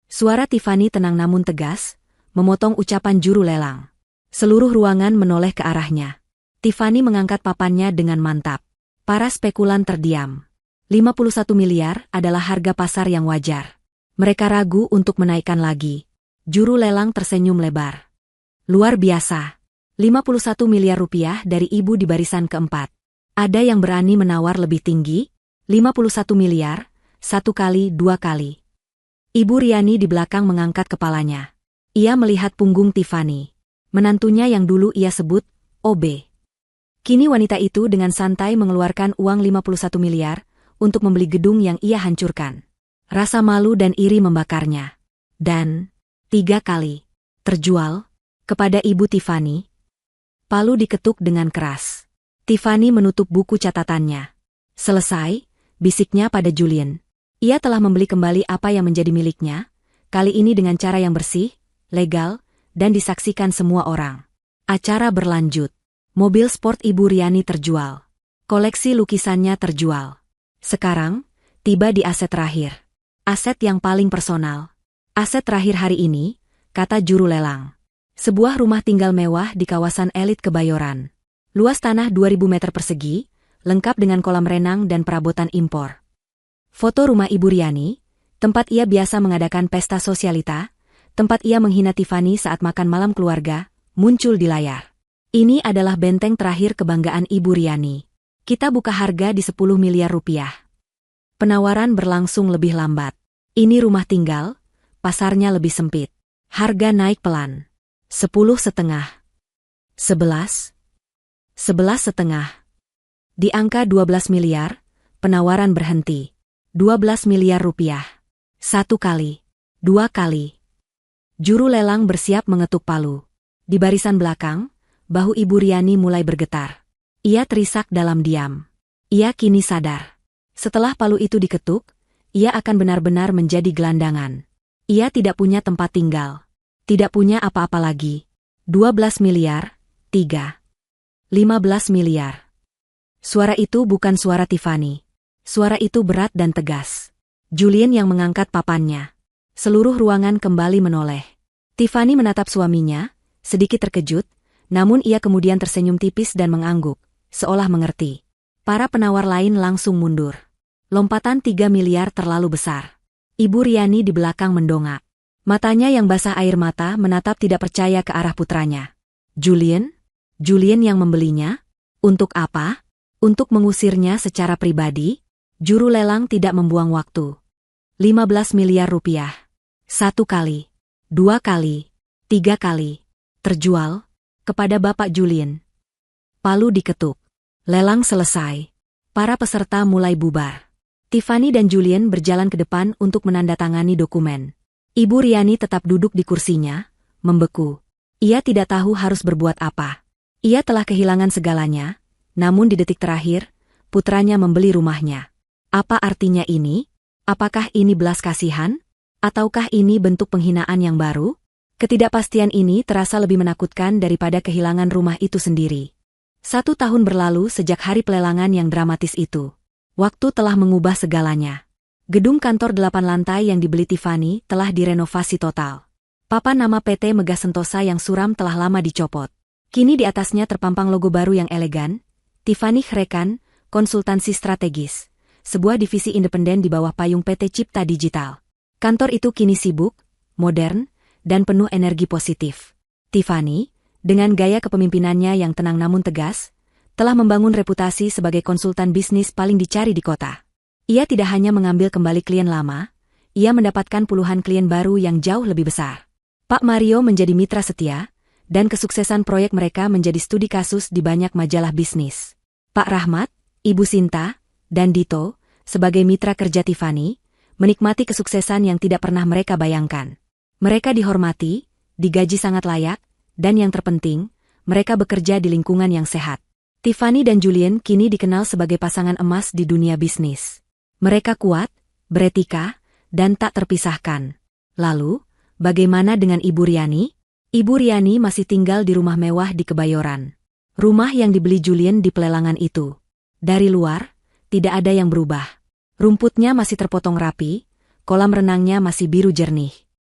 Suara Tiffany tenang namun tegas, memotong ucapan juru lelang. Seluruh ruangan menoleh ke arahnya. Tiffany mengangkat papannya dengan mantap. Para spekulan terdiam. 51 miliar adalah harga pasar yang wajar. Mereka ragu untuk menaikkan lagi. Juru lelang tersenyum lebar. Luar biasa. 51 miliar rupiah dari ibu di barisan keempat. Ada yang berani menawar lebih tinggi? 51 miliar, 1 kali, 2 kali. Ibu Riani di belakang mengangkat kepalanya. Ia melihat punggung Tiffany. Menantunya yang dulu ia sebut OB. Kini wanita itu dengan santai mengeluarkan uang 51 miliar untuk membeli gedung yang ia hancurkan. Rasa malu dan iri membakarnya. Dan 3 kali terjual kepada ibu Tiffany. Palu diketuk dengan keras. Tiffany menutup buku catatannya. Selesai, bisiknya pada Julian. Ia telah membeli kembali apa yang menjadi miliknya, kali ini dengan cara yang bersih, legal, dan disaksikan semua orang. Acara berlanjut. Mobil sport Ibu Riani terjual. Koleksi lukisannya terjual. Sekarang, tiba di aset terakhir. Aset yang paling personal. Aset terakhir hari ini, kata juru lelang. Sebuah rumah tinggal mewah di kawasan elit Kebayoran. Luas tanah 2000 meter persegi, lengkap dengan kolam renang dan perabotan impor. Foto rumah Ibu Riani, tempat ia biasa mengadakan pesta sosialita, tempat ia menghina Tiffany saat makan malam keluarga, muncul di layar. Ini adalah benteng terakhir kebanggaan Ibu Riani. Kita buka harga di 10 miliar rupiah. Penawaran berlangsung lebih lambat. Ini rumah tinggal, pasarnya lebih sempit. Harga naik pelan. 10,5. 11. 11,5. Di angka 12 miliar, penawaran berhenti. 12 miliar rupiah. 1 kali. 2 kali. Juru lelang bersiap mengetuk palu. Di barisan belakang, bahu Ibu Riani mulai bergetar. Ia terisak dalam diam. Ia kini sadar. Setelah palu itu diketuk, ia akan benar-benar menjadi gelandangan. Ia tidak punya tempat tinggal. Tidak punya apa-apa lagi. 12 miliar, 3. 15 miliar. Suara itu bukan suara Tiffany. Suara itu berat dan tegas. Julian yang mengangkat papannya. Seluruh ruangan kembali menoleh. Tiffany menatap suaminya, sedikit terkejut, namun ia kemudian tersenyum tipis dan mengangguk, seolah mengerti. Para penawar lain langsung mundur. Lompatan 3 miliar terlalu besar. Ibu Riani di belakang mendongak. Matanya yang basah air mata menatap tidak percaya ke arah putranya. Julian? Julian yang membelinya? Untuk apa? Untuk mengusirnya secara pribadi? Juru lelang tidak membuang waktu. 15 miliar rupiah. 1 kali. 2 kali. 3 kali. Terjual. Kepada Bapak Julian. Palu diketuk. Lelang selesai. Para peserta mulai bubar. Tiffany dan Julian berjalan ke depan untuk menandatangani dokumen. Ibu Riani tetap duduk di kursinya, membeku. Ia tidak tahu harus berbuat apa. Ia telah kehilangan segalanya, namun di detik terakhir, putranya membeli rumahnya. Apa artinya ini? Apakah ini belas kasihan? Ataukah ini bentuk penghinaan yang baru? Ketidakpastian ini terasa lebih menakutkan daripada kehilangan rumah itu sendiri. 1 tahun berlalu sejak hari pelelangan yang dramatis itu. Waktu telah mengubah segalanya. Gedung kantor 8 lantai yang dibeli Tiffany telah direnovasi total. Papan nama PT Megah Sentosa yang suram telah lama dicopot. Kini di atasnya terpampang logo baru yang elegan, Tiffany Khrekan, Konsultansi Strategis, sebuah divisi independen di bawah payung PT Cipta Digital. Kantor itu kini sibuk, modern, dan penuh energi positif. Tiffany, dengan gaya kepemimpinannya yang tenang namun tegas, telah membangun reputasi sebagai konsultan bisnis paling dicari di kota. Ia tidak hanya mengambil kembali klien lama, ia mendapatkan puluhan klien baru yang jauh lebih besar. Pak Mario menjadi mitra setia, dan kesuksesan proyek mereka menjadi studi kasus di banyak majalah bisnis. Pak Rahmat, Ibu Sinta, dan Dito, sebagai mitra kerja Tiffany, menikmati kesuksesan yang tidak pernah mereka bayangkan. Mereka dihormati, digaji sangat layak, dan yang terpenting, mereka bekerja di lingkungan yang sehat. Tiffany dan Julian kini dikenal sebagai pasangan emas di dunia bisnis. Mereka kuat, beretika, dan tak terpisahkan. Lalu, bagaimana dengan Ibu Riani? Ibu Riani masih tinggal di rumah mewah di Kebayoran. Rumah yang dibeli Julian di pelelangan itu. Dari luar, tidak ada yang berubah. Rumputnya masih terpotong rapi, kolam renangnya masih biru jernih.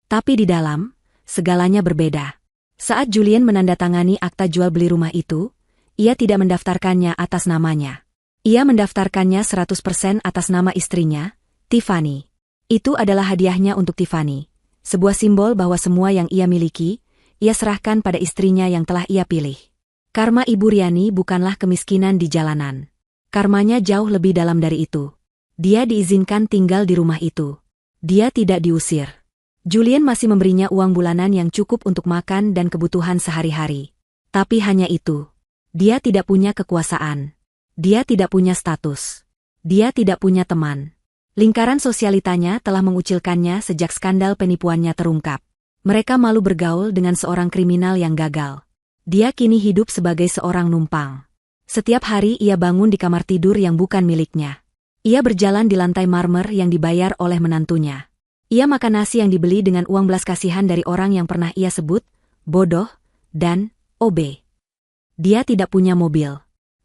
Tapi di dalam, segalanya berbeda. Saat Julian menandatangani akta jual beli rumah itu, ia tidak mendaftarkannya atas namanya. Ia mendaftarkannya 100% atas nama istrinya, Tiffany. Itu adalah hadiahnya untuk Tiffany. Sebuah simbol bahwa semua yang ia miliki, ia serahkan pada istrinya yang telah ia pilih. Karma Ibu Riani bukanlah kemiskinan di jalanan. Karmanya jauh lebih dalam dari itu. Dia diizinkan tinggal di rumah itu. Dia tidak diusir. Julian masih memberinya uang bulanan yang cukup untuk makan dan kebutuhan sehari-hari. Tapi hanya itu. Dia tidak punya kekuasaan. Dia tidak punya status. Dia tidak punya teman. Lingkaran sosialitanya telah mengucilkannya sejak skandal penipuannya terungkap. Mereka malu bergaul dengan seorang kriminal yang gagal. Dia kini hidup sebagai seorang numpang. Setiap hari ia bangun di kamar tidur yang bukan miliknya. Ia berjalan di lantai marmer yang dibayar oleh menantunya. Ia makan nasi yang dibeli dengan uang belas kasihan dari orang yang pernah ia sebut bodoh dan OB. Dia tidak punya mobil.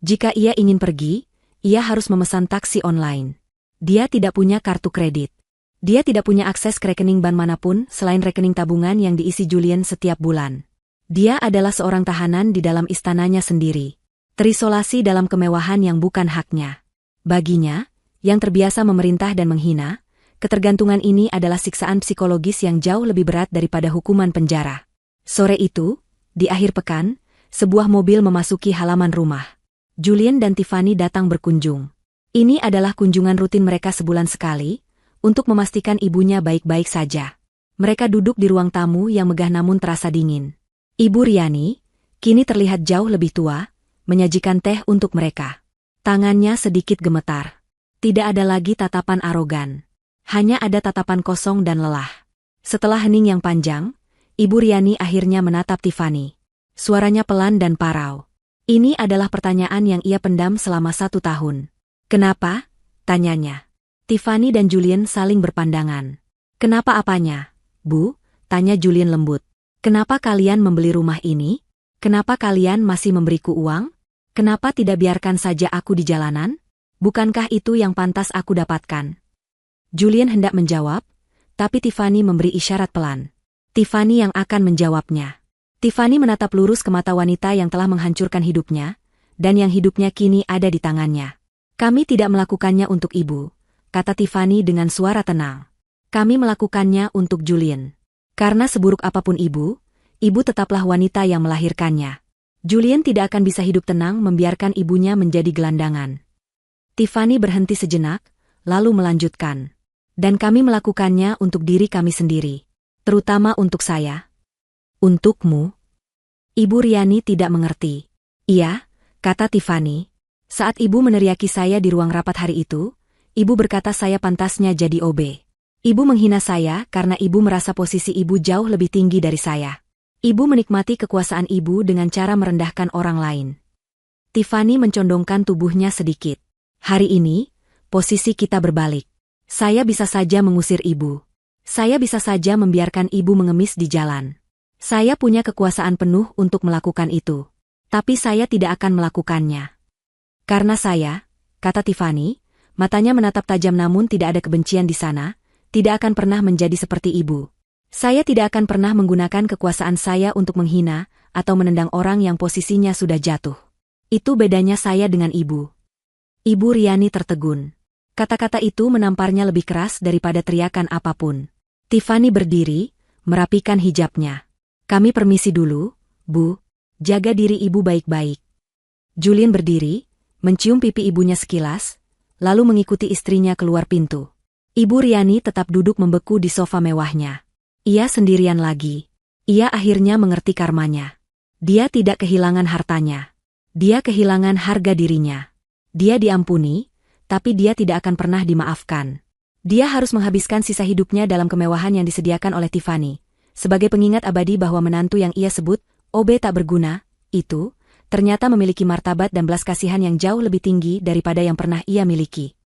Jika ia ingin pergi, ia harus memesan taksi online. Dia tidak punya kartu kredit. Dia tidak punya akses ke rekening bank manapun selain rekening tabungan yang diisi Julian setiap bulan. Dia adalah seorang tahanan di dalam istananya sendiri. Terisolasi dalam kemewahan yang bukan haknya. Baginya, yang terbiasa memerintah dan menghina, ketergantungan ini adalah siksaan psikologis yang jauh lebih berat daripada hukuman penjara. Sore itu, di akhir pekan, sebuah mobil memasuki halaman rumah. Julian dan Tiffany datang berkunjung. Ini adalah kunjungan rutin mereka sebulan sekali, untuk memastikan ibunya baik-baik saja. Mereka duduk di ruang tamu yang megah namun terasa dingin. Ibu Riani, kini terlihat jauh lebih tua, menyajikan teh untuk mereka. Tangannya sedikit gemetar. Tidak ada lagi tatapan arogan. Hanya ada tatapan kosong dan lelah. Setelah hening yang panjang, Ibu Riani akhirnya menatap Tiffany. Suaranya pelan dan parau. Ini adalah pertanyaan yang ia pendam selama 1 tahun. Kenapa? Tanyanya. Tiffany dan Julian saling berpandangan. Kenapa apanya? Bu, tanya Julian lembut. Kenapa kalian membeli rumah ini? Kenapa kalian masih memberiku uang? Kenapa tidak biarkan saja aku di jalanan? Bukankah itu yang pantas aku dapatkan? Julian hendak menjawab, tapi Tiffany memberi isyarat pelan. Tiffany yang akan menjawabnya. Tiffany menatap lurus ke mata wanita yang telah menghancurkan hidupnya, dan yang hidupnya kini ada di tangannya. Kami tidak melakukannya untuk ibu, kata Tiffany dengan suara tenang. Kami melakukannya untuk Julian. Karena seburuk apapun ibu tetaplah wanita yang melahirkannya. Julian tidak akan bisa hidup tenang membiarkan ibunya menjadi gelandangan. Tiffany berhenti sejenak, lalu melanjutkan. Dan kami melakukannya untuk diri kami sendiri. Terutama untuk saya. Untukmu. Ibu Riani tidak mengerti. Iya, kata Tiffany. Saat ibu meneriaki saya di ruang rapat hari itu, ibu berkata saya pantasnya jadi OB. Ibu menghina saya karena ibu merasa posisi ibu jauh lebih tinggi dari saya. Ibu menikmati kekuasaan ibu dengan cara merendahkan orang lain. Tiffany mencondongkan tubuhnya sedikit. Hari ini, posisi kita berbalik. Saya bisa saja mengusir ibu. Saya bisa saja membiarkan ibu mengemis di jalan. Saya punya kekuasaan penuh untuk melakukan itu. Tapi saya tidak akan melakukannya. Karena saya, kata Tiffany, matanya menatap tajam namun tidak ada kebencian di sana, tidak akan pernah menjadi seperti ibu. Saya tidak akan pernah menggunakan kekuasaan saya untuk menghina atau menendang orang yang posisinya sudah jatuh. Itu bedanya saya dengan ibu. Ibu Riani tertegun. Kata-kata itu menamparnya lebih keras daripada teriakan apapun. Tiffany berdiri, merapikan hijabnya. Kami permisi dulu, Bu. Jaga diri ibu baik-baik. Julien berdiri, mencium pipi ibunya sekilas, lalu mengikuti istrinya keluar pintu. Ibu Riani tetap duduk membeku di sofa mewahnya. Ia sendirian lagi. Ia akhirnya mengerti karmanya. Dia tidak kehilangan hartanya. Dia kehilangan harga dirinya. Dia diampuni, tapi dia tidak akan pernah dimaafkan. Dia harus menghabiskan sisa hidupnya dalam kemewahan yang disediakan oleh Tiffany. Sebagai pengingat abadi bahwa menantu yang ia sebut, OB tak berguna, itu, ternyata memiliki martabat dan belas kasihan yang jauh lebih tinggi daripada yang pernah ia miliki.